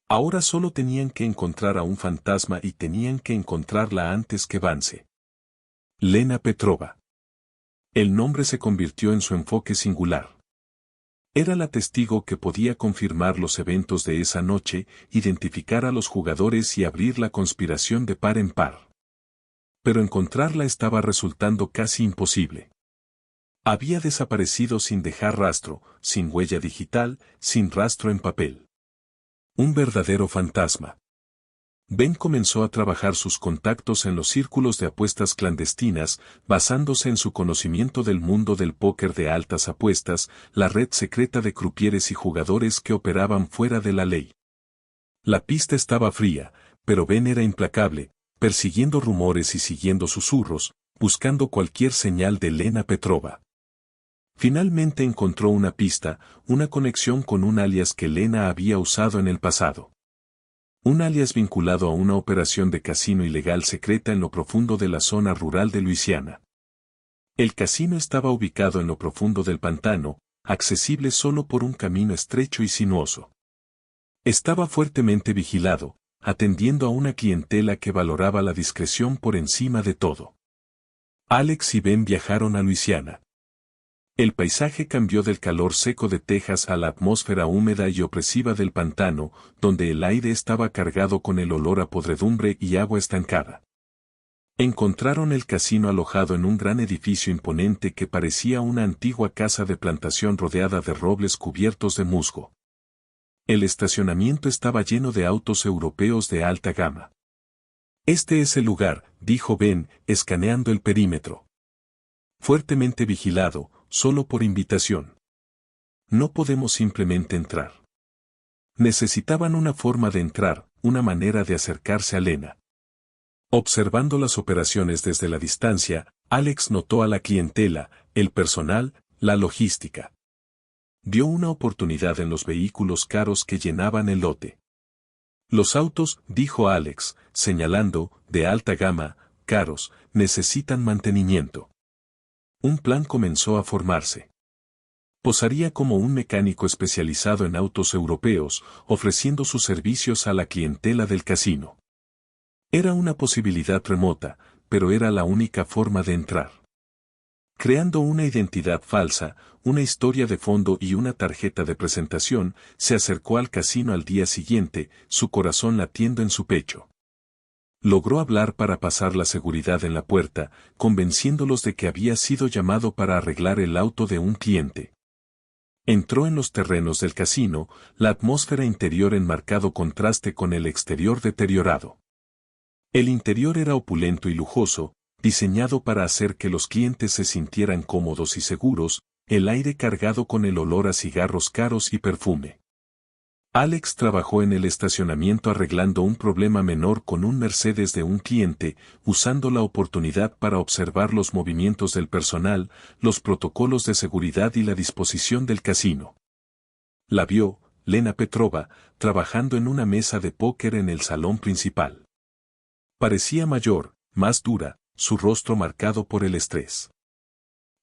Ahora solo tenían que encontrar a un fantasma y tenían que encontrarla antes que Vance. Lena Petrova. El nombre se convirtió en su enfoque singular. Era la testigo que podía confirmar los eventos de esa noche, identificar a los jugadores y abrir la conspiración de par en par. Pero encontrarla estaba resultando casi imposible. Había desaparecido sin dejar rastro, sin huella digital, sin rastro en papel. Un verdadero fantasma. Ben comenzó a trabajar sus contactos en los círculos de apuestas clandestinas, basándose en su conocimiento del mundo del póker de altas apuestas, la red secreta de crupieres y jugadores que operaban fuera de la ley. La pista estaba fría, pero Ben era implacable, persiguiendo rumores y siguiendo susurros, buscando cualquier señal de Lena Petrova. Finalmente encontró una pista, una conexión con un alias que Lena había usado en el pasado. Un alias vinculado a una operación de casino ilegal secreta en lo profundo de la zona rural de Luisiana. El casino estaba ubicado en lo profundo del pantano, accesible solo por un camino estrecho y sinuoso. Estaba fuertemente vigilado, atendiendo a una clientela que valoraba la discreción por encima de todo. Alex y Ben viajaron a Luisiana. El paisaje cambió del calor seco de Texas a la atmósfera húmeda y opresiva del pantano, donde el aire estaba cargado con el olor a podredumbre y agua estancada. Encontraron el casino alojado en un gran edificio imponente que parecía una antigua casa de plantación rodeada de robles cubiertos de musgo. El estacionamiento estaba lleno de autos europeos de alta gama. Este es el lugar, dijo Ben, escaneando el perímetro. Fuertemente vigilado, solo por invitación. No podemos simplemente entrar. Necesitaban una forma de entrar, una manera de acercarse a Lena. Observando las operaciones desde la distancia, Alex notó a la clientela, el personal, la logística. Vio una oportunidad en los vehículos caros que llenaban el lote. Los autos, dijo Alex, señalando, de alta gama, caros, necesitan mantenimiento. Un plan comenzó a formarse. Posaría como un mecánico especializado en autos europeos, ofreciendo sus servicios a la clientela del casino. Era una posibilidad remota, pero era la única forma de entrar. Creando una identidad falsa, una historia de fondo y una tarjeta de presentación, se acercó al casino al día siguiente, su corazón latiendo en su pecho. Logró hablar para pasar la seguridad en la puerta, convenciéndolos de que había sido llamado para arreglar el auto de un cliente. Entró en los terrenos del casino, la atmósfera interior en marcado contraste con el exterior deteriorado. El interior era opulento y lujoso, diseñado para hacer que los clientes se sintieran cómodos y seguros, el aire cargado con el olor a cigarros caros y perfume. Alex trabajó en el estacionamiento arreglando un problema menor con un Mercedes de un cliente, usando la oportunidad para observar los movimientos del personal, los protocolos de seguridad y la disposición del casino. La vio, Lena Petrova, trabajando en una mesa de póker en el salón principal. Parecía mayor, más dura, su rostro marcado por el estrés.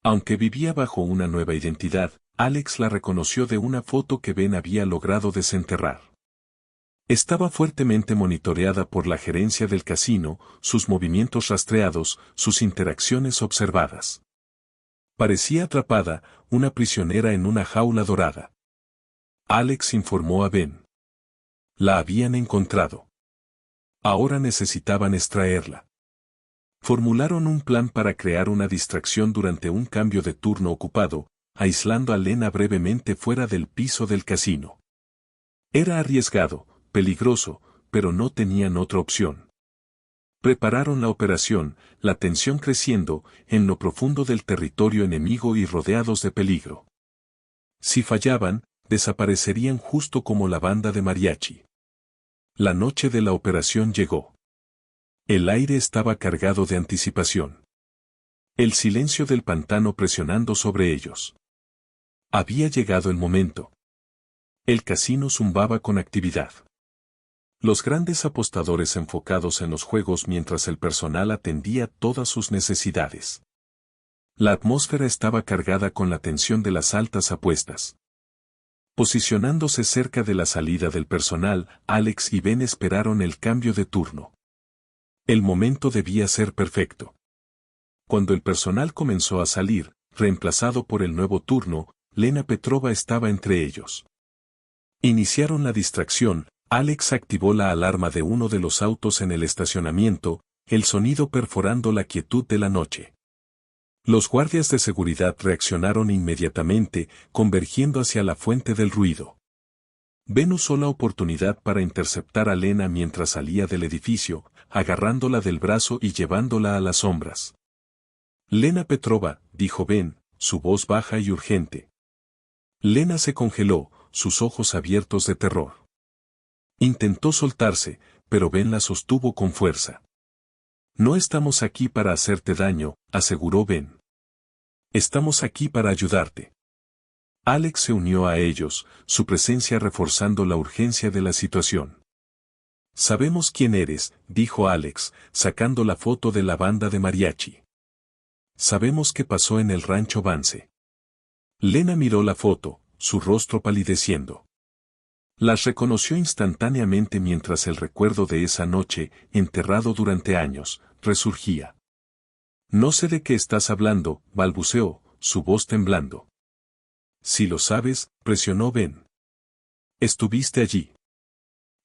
Aunque vivía bajo una nueva identidad, Alex la reconoció de una foto que Ben había logrado desenterrar. Estaba fuertemente monitoreada por la gerencia del casino, sus movimientos rastreados, sus interacciones observadas. Parecía atrapada, una prisionera en una jaula dorada. Alex informó a Ben. La habían encontrado. Ahora necesitaban extraerla. Formularon un plan para crear una distracción durante un cambio de turno ocupado, aislando a Lena brevemente fuera del piso del casino. Era arriesgado, peligroso, pero no tenían otra opción. Prepararon la operación, la tensión creciendo, en lo profundo del territorio enemigo y rodeados de peligro. Si fallaban, desaparecerían justo como la banda de mariachi. La noche de la operación llegó. El aire estaba cargado de anticipación. El silencio del pantano presionando sobre ellos. Había llegado el momento. El casino zumbaba con actividad. Los grandes apostadores enfocados en los juegos mientras el personal atendía todas sus necesidades. La atmósfera estaba cargada con la tensión de las altas apuestas. Posicionándose cerca de la salida del personal, Alex y Ben esperaron el cambio de turno. El momento debía ser perfecto. Cuando el personal comenzó a salir, reemplazado por el nuevo turno, Lena Petrova estaba entre ellos. Iniciaron la distracción, Alex activó la alarma de uno de los autos en el estacionamiento, el sonido perforando la quietud de la noche. Los guardias de seguridad reaccionaron inmediatamente, convergiendo hacia la fuente del ruido. Ben usó la oportunidad para interceptar a Lena mientras salía del edificio, agarrándola del brazo y llevándola a las sombras. Lena Petrova, dijo Ben, su voz baja y urgente. Lena se congeló, sus ojos abiertos de terror. Intentó soltarse, pero Ben la sostuvo con fuerza. No estamos aquí para hacerte daño, aseguró Ben. Estamos aquí para ayudarte. Alex se unió a ellos, su presencia reforzando la urgencia de la situación. Sabemos quién eres, dijo Alex, sacando la foto de la banda de mariachi. Sabemos qué pasó en el rancho Vance. Lena miró la foto, su rostro palideciendo. Las reconoció instantáneamente mientras el recuerdo de esa noche, enterrado durante años, resurgía. No sé de qué estás hablando, balbuceó, su voz temblando. Si lo sabes, presionó Ben. Estuviste allí.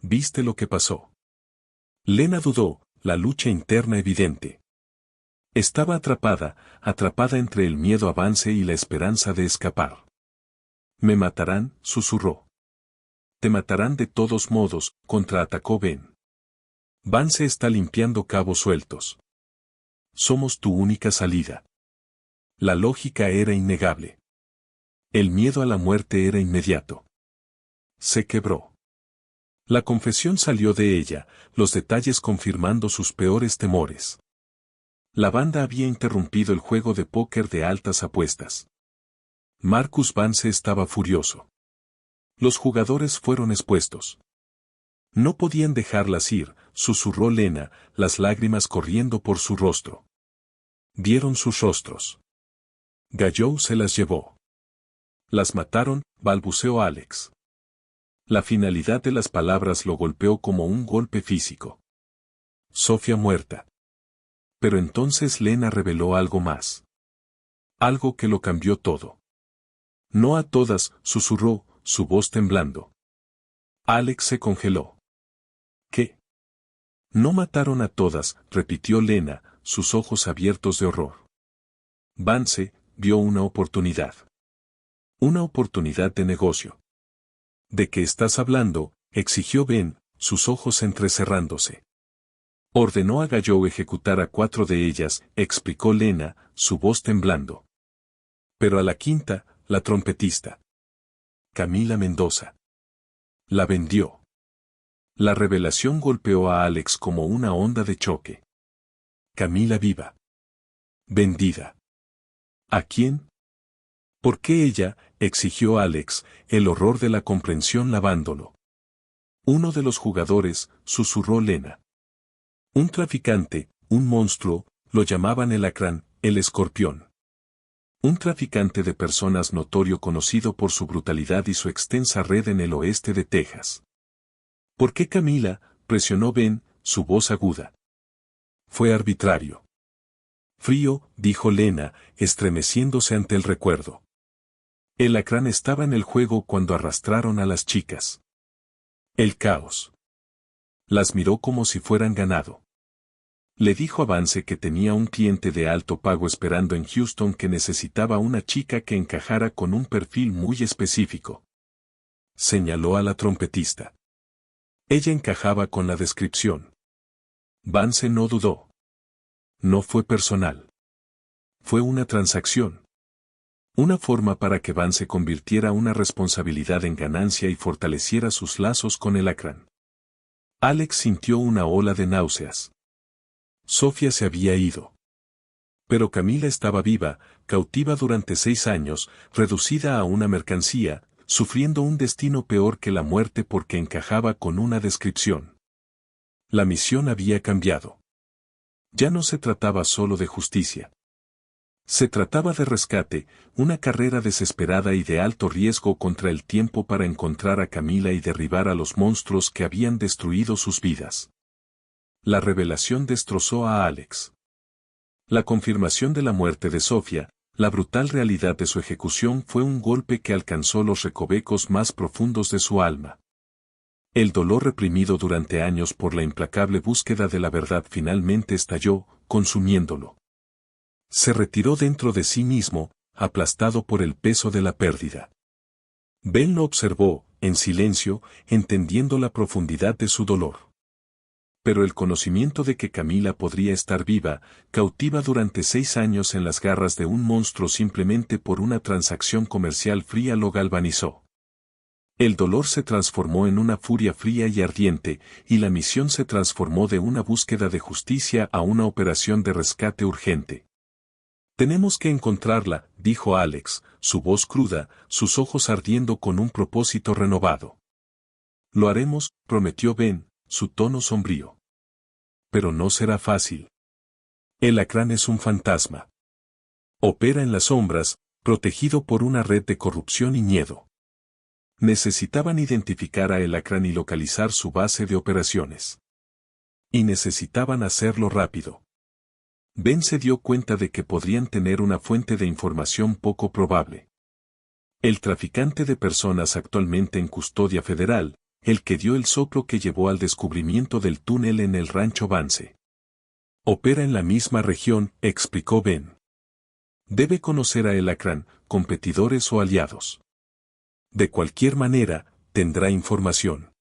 ¿Viste lo que pasó? Lena dudó, la lucha interna evidente. Estaba atrapada entre el miedo a Vance y la esperanza de escapar. Me matarán, susurró. Te matarán de todos modos, contraatacó Ben. Vance está limpiando cabos sueltos. Somos tu única salida. La lógica era innegable. El miedo a la muerte era inmediato. Se quebró. La confesión salió de ella, los detalles confirmando sus peores temores. La banda había interrumpido el juego de póker de altas apuestas. Marcus Vance estaba furioso. Los jugadores fueron expuestos. No podían dejarlas ir, susurró Lena, las lágrimas corriendo por su rostro. Vieron sus rostros. Gallou se las llevó. Las mataron, balbuceó Alex. La finalidad de las palabras lo golpeó como un golpe físico. Sofía muerta. Pero entonces Lena reveló algo más. Algo que lo cambió todo. No a todas, susurró, su voz temblando. Alex se congeló. ¿Qué? No mataron a todas, repitió Lena, sus ojos abiertos de horror. Vance vio una oportunidad. Una oportunidad de negocio. ¿De qué estás hablando?, exigió Ben, sus ojos entrecerrándose. Ordenó a Gallou ejecutar a 4 de ellas, explicó Lena, su voz temblando. Pero a la quinta, la trompetista. Camila Mendoza. La vendió. La revelación golpeó a Alex como una onda de choque. Camila viva. Vendida. ¿A quién? ¿Por qué ella?, exigió Alex, el horror de la comprensión lavándolo. Uno de los jugadores, susurró Lena. Un traficante, un monstruo, lo llamaban el alacrán, el escorpión. Un traficante de personas notorio conocido por su brutalidad y su extensa red en el oeste de Texas. ¿Por qué Camila?, presionó Ben, su voz aguda. Fue arbitrario. Frío, dijo Lena, estremeciéndose ante el recuerdo. El alacrán estaba en el juego cuando arrastraron a las chicas. El caos. Las miró como si fueran ganado. Le dijo a Vance que tenía un cliente de alto pago esperando en Houston que necesitaba una chica que encajara con un perfil muy específico. Señaló a la trompetista. Ella encajaba con la descripción. Vance no dudó. No fue personal. Fue una transacción. Una forma para que Vance convirtiera una responsabilidad en ganancia y fortaleciera sus lazos con el alacrán. Alex sintió una ola de náuseas. Sofía se había ido. Pero Camila estaba viva, cautiva durante 6 años, reducida a una mercancía, sufriendo un destino peor que la muerte porque encajaba con una descripción. La misión había cambiado. Ya no se trataba solo de justicia. Se trataba de rescate, una carrera desesperada y de alto riesgo contra el tiempo para encontrar a Camila y derribar a los monstruos que habían destruido sus vidas. La revelación destrozó a Alex. La confirmación de la muerte de Sofía, la brutal realidad de su ejecución fue un golpe que alcanzó los recovecos más profundos de su alma. El dolor reprimido durante años por la implacable búsqueda de la verdad finalmente estalló, consumiéndolo. Se retiró dentro de sí mismo, aplastado por el peso de la pérdida. Ben lo observó, en silencio, entendiendo la profundidad de su dolor. Pero el conocimiento de que Camila podría estar viva, cautiva durante 6 años en las garras de un monstruo simplemente por una transacción comercial fría lo galvanizó. El dolor se transformó en una furia fría y ardiente, y la misión se transformó de una búsqueda de justicia a una operación de rescate urgente. Tenemos que encontrarla, dijo Alex, su voz cruda, sus ojos ardiendo con un propósito renovado. Lo haremos, prometió Ben, su tono sombrío. Pero no será fácil. El alacrán es un fantasma. Opera en las sombras, protegido por una red de corrupción y miedo. Necesitaban identificar a el alacrán y localizar su base de operaciones. Y necesitaban hacerlo rápido. Ben se dio cuenta de que podrían tener una fuente de información poco probable. El traficante de personas actualmente en custodia federal, el que dio el soplo que llevó al descubrimiento del túnel en el rancho Vance. Opera en la misma región, explicó Ben. Debe conocer a el alacrán, competidores o aliados. De cualquier manera, tendrá información.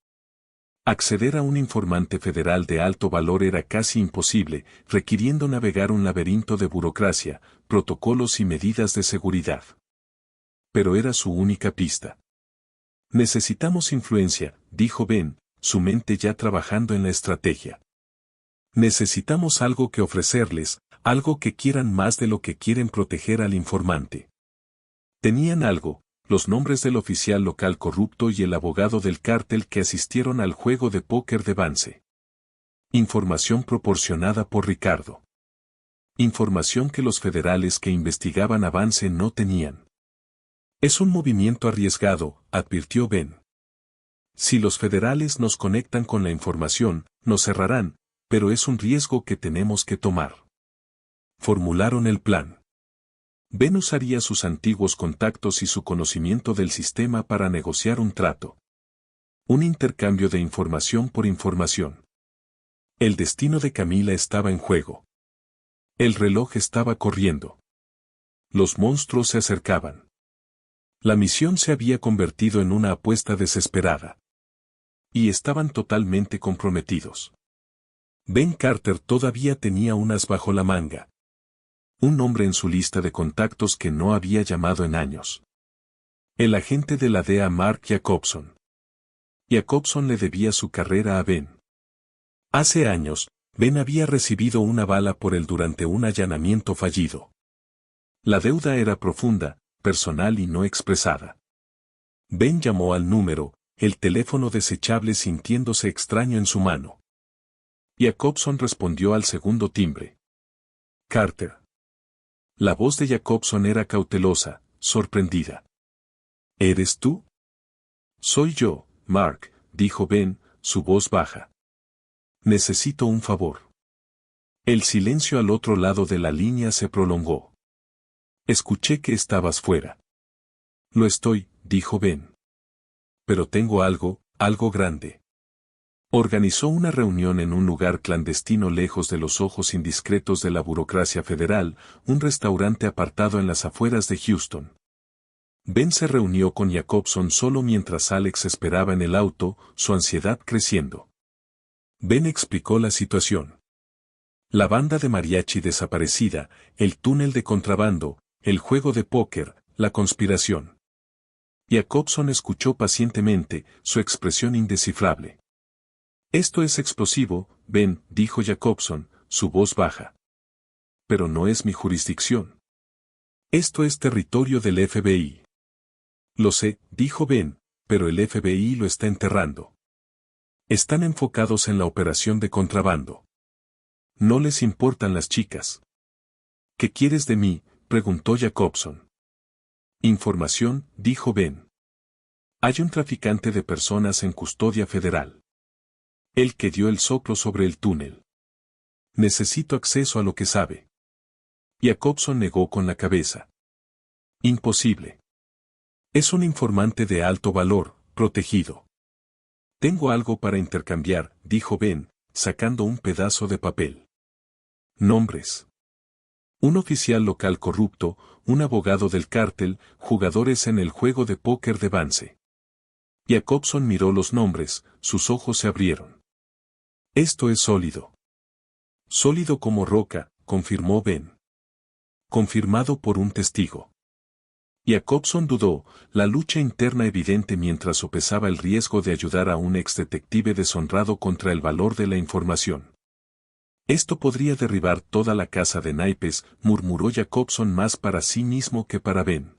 Acceder a un informante federal de alto valor era casi imposible, requiriendo navegar un laberinto de burocracia, protocolos y medidas de seguridad. Pero era su única pista. Necesitamos influencia, dijo Ben, su mente ya trabajando en la estrategia. Necesitamos algo que ofrecerles, algo que quieran más de lo que quieren proteger al informante. Tenían algo, los nombres del oficial local corrupto y el abogado del cártel que asistieron al juego de póker de Vance. Información proporcionada por Ricardo. Información que los federales que investigaban a Vance no tenían. Es un movimiento arriesgado, advirtió Ben. Si los federales nos conectan con la información, nos cerrarán, pero es un riesgo que tenemos que tomar. Formularon el plan. Ben usaría sus antiguos contactos y su conocimiento del sistema para negociar un trato. Un intercambio de información por información. El destino de Camila estaba en juego. El reloj estaba corriendo. Los monstruos se acercaban. La misión se había convertido en una apuesta desesperada. Y estaban totalmente comprometidos. Ben Carter todavía tenía un as bajo la manga. Un nombre en su lista de contactos que no había llamado en años. El agente de la DEA Mark Jacobson. Jacobson le debía su carrera a Ben. Hace años, Ben había recibido una bala por él durante un allanamiento fallido. La deuda era profunda, personal y no expresada. Ben llamó al número, el teléfono desechable sintiéndose extraño en su mano. Jacobson respondió al segundo timbre. Carter. La voz de Jacobson era cautelosa, sorprendida. ¿Eres tú? Soy yo, Mark, dijo Ben, su voz baja. Necesito un favor. El silencio al otro lado de la línea se prolongó. Escuché que estabas fuera. Lo estoy, dijo Ben. Pero tengo algo grande. Organizó una reunión en un lugar clandestino lejos de los ojos indiscretos de la burocracia federal, un restaurante apartado en las afueras de Houston. Ben se reunió con Jacobson solo mientras Alex esperaba en el auto, su ansiedad creciendo. Ben explicó la situación. La banda de mariachi desaparecida, el túnel de contrabando, el juego de póker, la conspiración. Jacobson escuchó pacientemente, su expresión indescifrable. Esto es explosivo, Ben, dijo Jacobson, su voz baja. Pero no es mi jurisdicción. Esto es territorio del FBI. Lo sé, dijo Ben, pero el FBI lo está enterrando. Están enfocados en la operación de contrabando. No les importan las chicas. ¿Qué quieres de mí?, preguntó Jacobson. Información, dijo Ben. Hay un traficante de personas en custodia federal. El que dio el soplo sobre el túnel. Necesito acceso a lo que sabe. Jacobson negó con la cabeza. Imposible. Es un informante de alto valor, protegido. Tengo algo para intercambiar, dijo Ben, sacando un pedazo de papel. Nombres. Un oficial local corrupto, un abogado del cártel, jugadores en el juego de póker de Vance. Jacobson miró los nombres, sus ojos se abrieron. Esto es sólido. Sólido como roca, confirmó Ben. Confirmado por un testigo. Jacobson dudó, la lucha interna evidente mientras sopesaba el riesgo de ayudar a un exdetective deshonrado contra el valor de la información. Esto podría derribar toda la casa de naipes, murmuró Jacobson más para sí mismo que para Ben.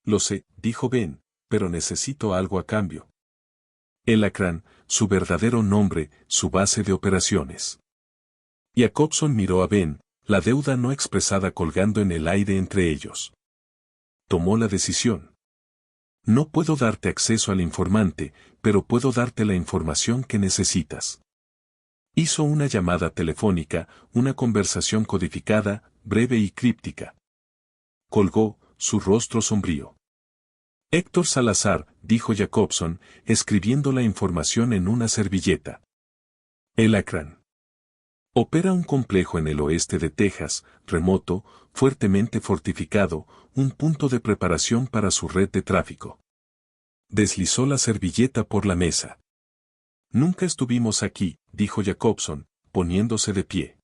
Lo sé, dijo Ben, pero necesito algo a cambio. El Akran, su verdadero nombre, su base de operaciones. Jacobson miró a Ben, la deuda no expresada colgando en el aire entre ellos. Tomó la decisión. No puedo darte acceso al informante, pero puedo darte la información que necesitas. Hizo una llamada telefónica, una conversación codificada, breve y críptica. Colgó, su rostro sombrío. Héctor Salazar, dijo Jacobson, escribiendo la información en una servilleta. El Akran. Opera un complejo en el oeste de Texas, remoto, fuertemente fortificado, un punto de preparación para su red de tráfico. Deslizó la servilleta por la mesa. Nunca estuvimos aquí, dijo Jacobson, poniéndose de pie.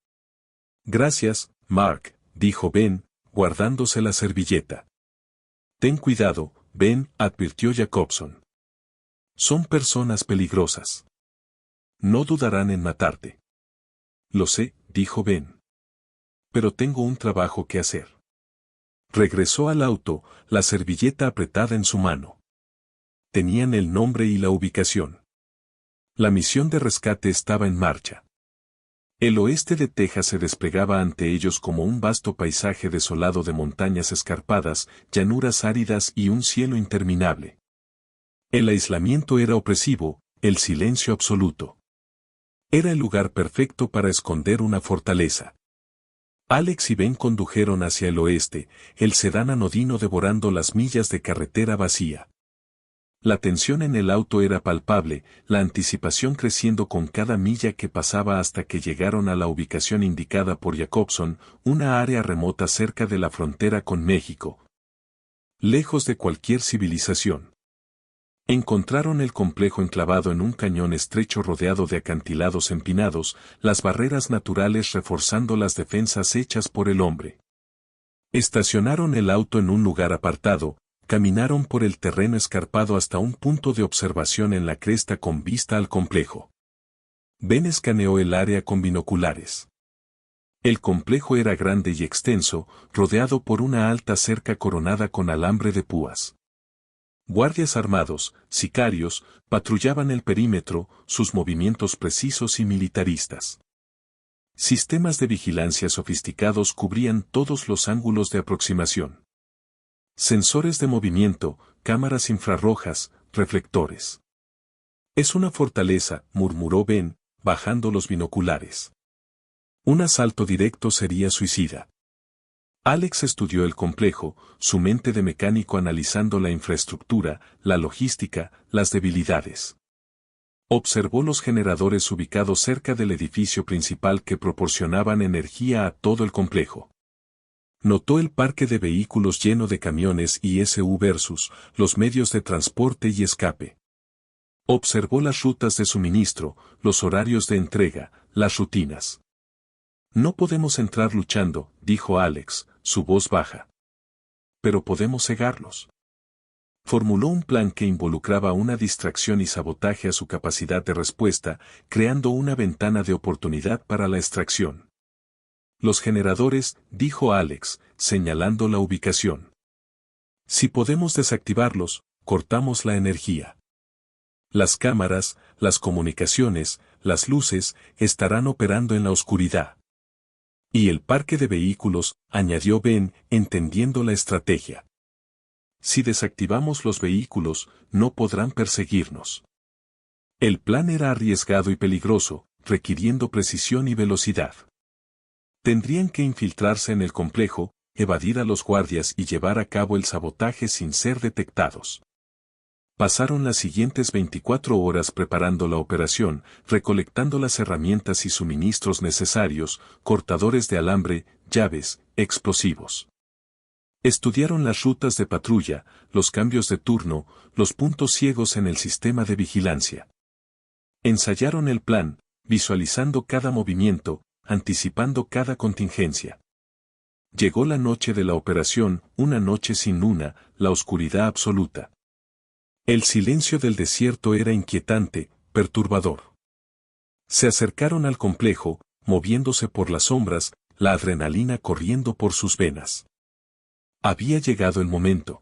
Gracias, Mark, dijo Ben, guardándose la servilleta. Ten cuidado, Ben, advirtió Jacobson. Son personas peligrosas. No dudarán en matarte. Lo sé, dijo Ben. Pero tengo un trabajo que hacer. Regresó al auto, la servilleta apretada en su mano. Tenían el nombre y la ubicación. La misión de rescate estaba en marcha. El oeste de Texas se desplegaba ante ellos como un vasto paisaje desolado de montañas escarpadas, llanuras áridas y un cielo interminable. El aislamiento era opresivo, el silencio absoluto. Era el lugar perfecto para esconder una fortaleza. Alex y Ben condujeron hacia el oeste, el sedán anodino devorando las millas de carretera vacía. La tensión en el auto era palpable, la anticipación creciendo con cada milla que pasaba hasta que llegaron a la ubicación indicada por Jacobson, una área remota cerca de la frontera con México. Lejos de cualquier civilización. Encontraron el complejo enclavado en un cañón estrecho rodeado de acantilados empinados, las barreras naturales reforzando las defensas hechas por el hombre. Estacionaron el auto en un lugar apartado, caminaron por el terreno escarpado hasta un punto de observación en la cresta con vista al complejo. Ben escaneó el área con binoculares. El complejo era grande y extenso, rodeado por una alta cerca coronada con alambre de púas. Guardias armados, sicarios, patrullaban el perímetro, sus movimientos precisos y militaristas. Sistemas de vigilancia sofisticados cubrían todos los ángulos de aproximación. Sensores de movimiento, cámaras infrarrojas, reflectores. Es una fortaleza, murmuró Ben, bajando los binoculares. Un asalto directo sería suicida. Alex estudió el complejo, su mente de mecánico analizando la infraestructura, la logística, las debilidades. Observó los generadores ubicados cerca del edificio principal que proporcionaban energía a todo el complejo. Notó el parque de vehículos lleno de camiones y SU versus los medios de transporte y escape. Observó las rutas de suministro, los horarios de entrega, las rutinas. No podemos entrar luchando, dijo Alex, su voz baja. Pero podemos cegarlos. Formuló un plan que involucraba una distracción y sabotaje a su capacidad de respuesta, creando una ventana de oportunidad para la extracción. Los generadores, dijo Alex, señalando la ubicación. Si podemos desactivarlos, cortamos la energía. Las cámaras, las comunicaciones, las luces, estarán operando en la oscuridad. Y el parque de vehículos, añadió Ben, entendiendo la estrategia. Si desactivamos los vehículos, no podrán perseguirnos. El plan era arriesgado y peligroso, requiriendo precisión y velocidad. Tendrían que infiltrarse en el complejo, evadir a los guardias y llevar a cabo el sabotaje sin ser detectados. Pasaron las siguientes 24 horas preparando la operación, recolectando las herramientas y suministros necesarios, cortadores de alambre, llaves, explosivos. Estudiaron las rutas de patrulla, los cambios de turno, los puntos ciegos en el sistema de vigilancia. Ensayaron el plan, visualizando cada movimiento, anticipando cada contingencia. Llegó la noche de la operación, una noche sin luna, la oscuridad absoluta. El silencio del desierto era inquietante, perturbador. Se acercaron al complejo, moviéndose por las sombras, la adrenalina corriendo por sus venas. Había llegado el momento.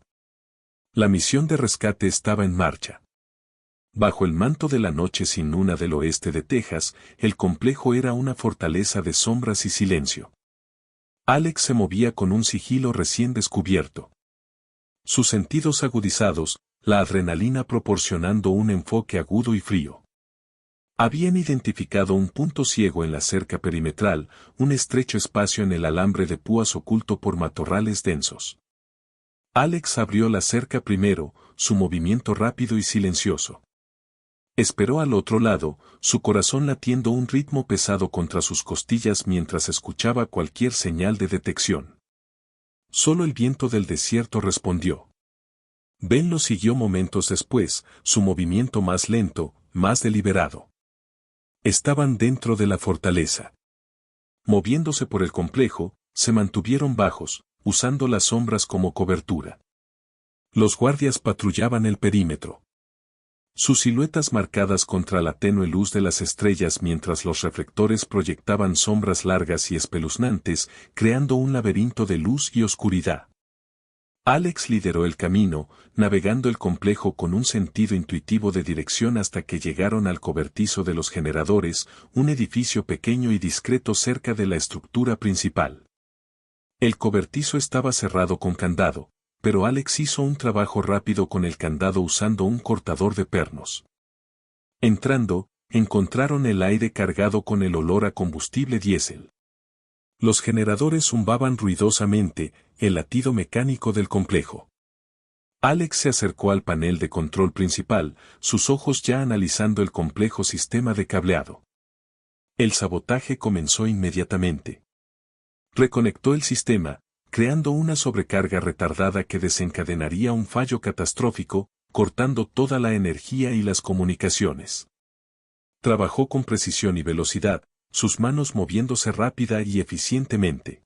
La misión de rescate estaba en marcha. Bajo el manto de la noche sin luna del oeste de Texas, el complejo era una fortaleza de sombras y silencio. Alex se movía con un sigilo recién descubierto. Sus sentidos agudizados, la adrenalina proporcionando un enfoque agudo y frío. Habían identificado un punto ciego en la cerca perimetral, un estrecho espacio en el alambre de púas oculto por matorrales densos. Alex abrió la cerca primero, su movimiento rápido y silencioso. Esperó al otro lado, su corazón latiendo un ritmo pesado contra sus costillas mientras escuchaba cualquier señal de detección. Solo el viento del desierto respondió. Ben lo siguió momentos después, su movimiento más lento, más deliberado. Estaban dentro de la fortaleza. Moviéndose por el complejo, se mantuvieron bajos, usando las sombras como cobertura. Los guardias patrullaban el perímetro. Sus siluetas marcadas contra la tenue luz de las estrellas mientras los reflectores proyectaban sombras largas y espeluznantes, creando un laberinto de luz y oscuridad. Alex lideró el camino, navegando el complejo con un sentido intuitivo de dirección hasta que llegaron al cobertizo de los generadores, un edificio pequeño y discreto cerca de la estructura principal. El cobertizo estaba cerrado con candado, pero Alex hizo un trabajo rápido con el candado usando un cortador de pernos. Entrando, encontraron el aire cargado con el olor a combustible diésel. Los generadores zumbaban ruidosamente, el latido mecánico del complejo. Alex se acercó al panel de control principal, sus ojos ya analizando el complejo sistema de cableado. El sabotaje comenzó inmediatamente. Reconectó el sistema, creando una sobrecarga retardada que desencadenaría un fallo catastrófico, cortando toda la energía y las comunicaciones. Trabajó con precisión y velocidad, sus manos moviéndose rápida y eficientemente.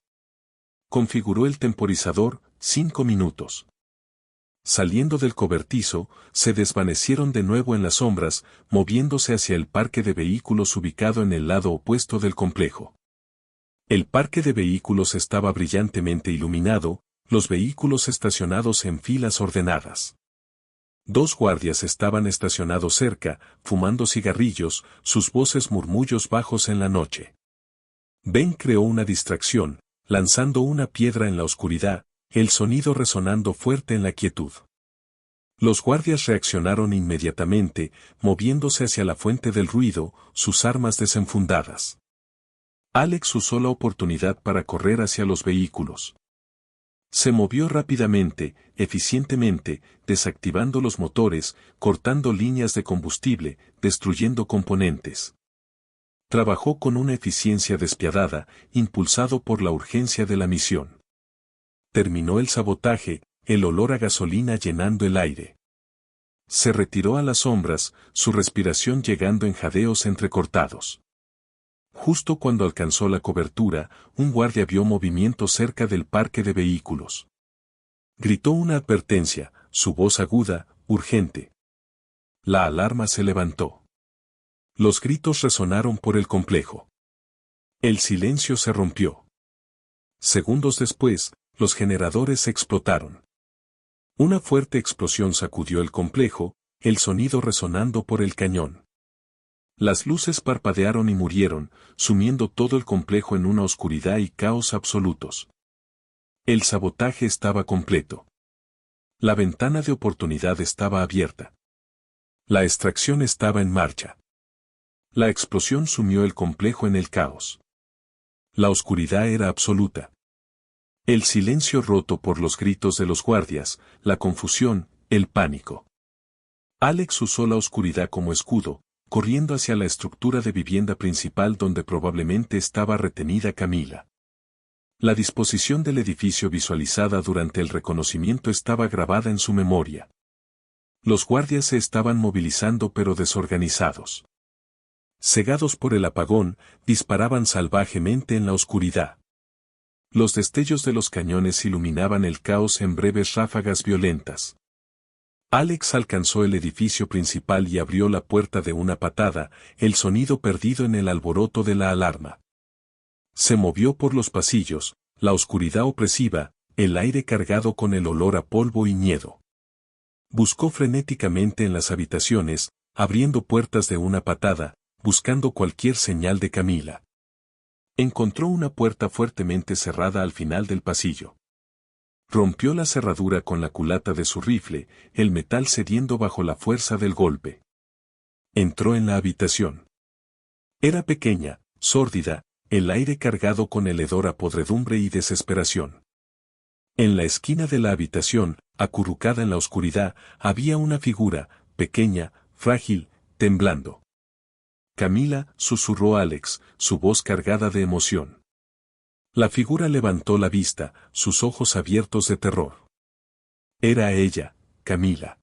Configuró el temporizador, 5 minutos. Saliendo del cobertizo, se desvanecieron de nuevo en las sombras, moviéndose hacia el parque de vehículos ubicado en el lado opuesto del complejo. El parque de vehículos estaba brillantemente iluminado, los vehículos estacionados en filas ordenadas. 2 guardias estaban estacionados cerca, fumando cigarrillos, sus voces murmullos bajos en la noche. Ben creó una distracción, lanzando una piedra en la oscuridad, el sonido resonando fuerte en la quietud. Los guardias reaccionaron inmediatamente, moviéndose hacia la fuente del ruido, sus armas desenfundadas. Alex usó la oportunidad para correr hacia los vehículos. Se movió rápidamente, eficientemente, desactivando los motores, cortando líneas de combustible, destruyendo componentes. Trabajó con una eficiencia despiadada, impulsado por la urgencia de la misión. Terminó el sabotaje, el olor a gasolina llenando el aire. Se retiró a las sombras, su respiración llegando en jadeos entrecortados. Justo cuando alcanzó la cobertura, un guardia vio movimiento cerca del parque de vehículos. Gritó una advertencia, su voz aguda, urgente. La alarma se levantó. Los gritos resonaron por el complejo. El silencio se rompió. Segundos después, los generadores explotaron. Una fuerte explosión sacudió el complejo, el sonido resonando por el cañón. Las luces parpadearon y murieron, sumiendo todo el complejo en una oscuridad y caos absolutos. El sabotaje estaba completo. La ventana de oportunidad estaba abierta. La extracción estaba en marcha. La explosión sumió el complejo en el caos. La oscuridad era absoluta. El silencio roto por los gritos de los guardias, la confusión, el pánico. Alex usó la oscuridad como escudo, corriendo hacia la estructura de vivienda principal donde probablemente estaba retenida Camila. La disposición del edificio visualizada durante el reconocimiento estaba grabada en su memoria. Los guardias se estaban movilizando pero desorganizados. Cegados por el apagón, disparaban salvajemente en la oscuridad. Los destellos de los cañones iluminaban el caos en breves ráfagas violentas. Alex alcanzó el edificio principal y abrió la puerta de una patada, el sonido perdido en el alboroto de la alarma. Se movió por los pasillos, la oscuridad opresiva, el aire cargado con el olor a polvo y miedo. Buscó frenéticamente en las habitaciones, abriendo puertas de una patada, buscando cualquier señal de Camila. Encontró una puerta fuertemente cerrada al final del pasillo. Rompió la cerradura con la culata de su rifle, el metal cediendo bajo la fuerza del golpe. Entró en la habitación. Era pequeña, sórdida, el aire cargado con el hedor a podredumbre y desesperación. En la esquina de la habitación, acurrucada en la oscuridad, había una figura, pequeña, frágil, temblando. Camila, susurró Alex, su voz cargada de emoción. La figura levantó la vista, sus ojos abiertos de terror. Era ella, Camila.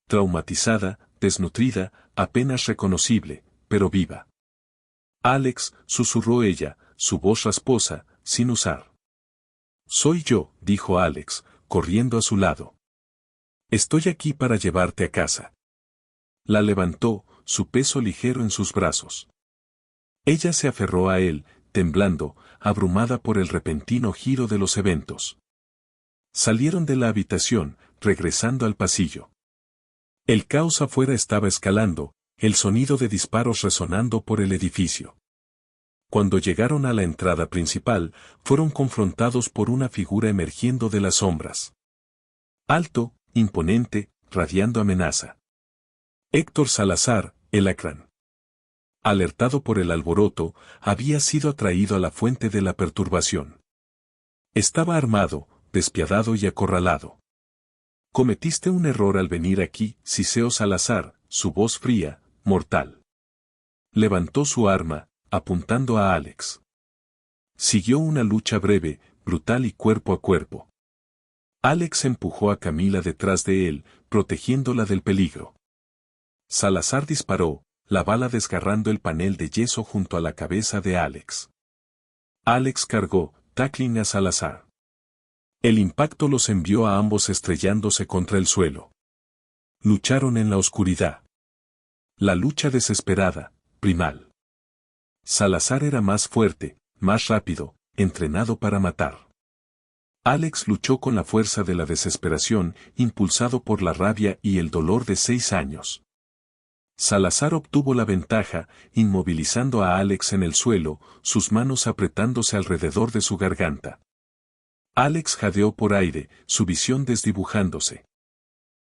Traumatizada, desnutrida, apenas reconocible, pero viva. Alex, susurró ella, su voz rasposa, sin usar. Soy yo, dijo Alex, corriendo a su lado. Estoy aquí para llevarte a casa. La levantó, su peso ligero en sus brazos. Ella se aferró a él, temblando, abrumada por el repentino giro de los eventos. Salieron de la habitación, regresando al pasillo. El caos afuera estaba escalando, el sonido de disparos resonando por el edificio. Cuando llegaron a la entrada principal, fueron confrontados por una figura emergiendo de las sombras. Alto, imponente, radiando amenaza. Héctor Salazar, el Alacrán. Alertado por el alboroto, había sido atraído a la fuente de la perturbación. Estaba armado, despiadado y acorralado. Cometiste un error al venir aquí, Ciseo Salazar, su voz fría, mortal. Levantó su arma, apuntando a Alex. Siguió una lucha breve, brutal y cuerpo a cuerpo. Alex empujó a Camila detrás de él, protegiéndola del peligro. Salazar disparó, la bala desgarrando el panel de yeso junto a la cabeza de Alex. Alex cargó, tackling a Salazar. El impacto los envió a ambos estrellándose contra el suelo. Lucharon en la oscuridad. La lucha desesperada, primal. Salazar era más fuerte, más rápido, entrenado para matar. Alex luchó con la fuerza de la desesperación, impulsado por la rabia y el dolor de 6 años. Salazar obtuvo la ventaja, inmovilizando a Alex en el suelo, sus manos apretándose alrededor de su garganta. Alex jadeó por aire, su visión desdibujándose.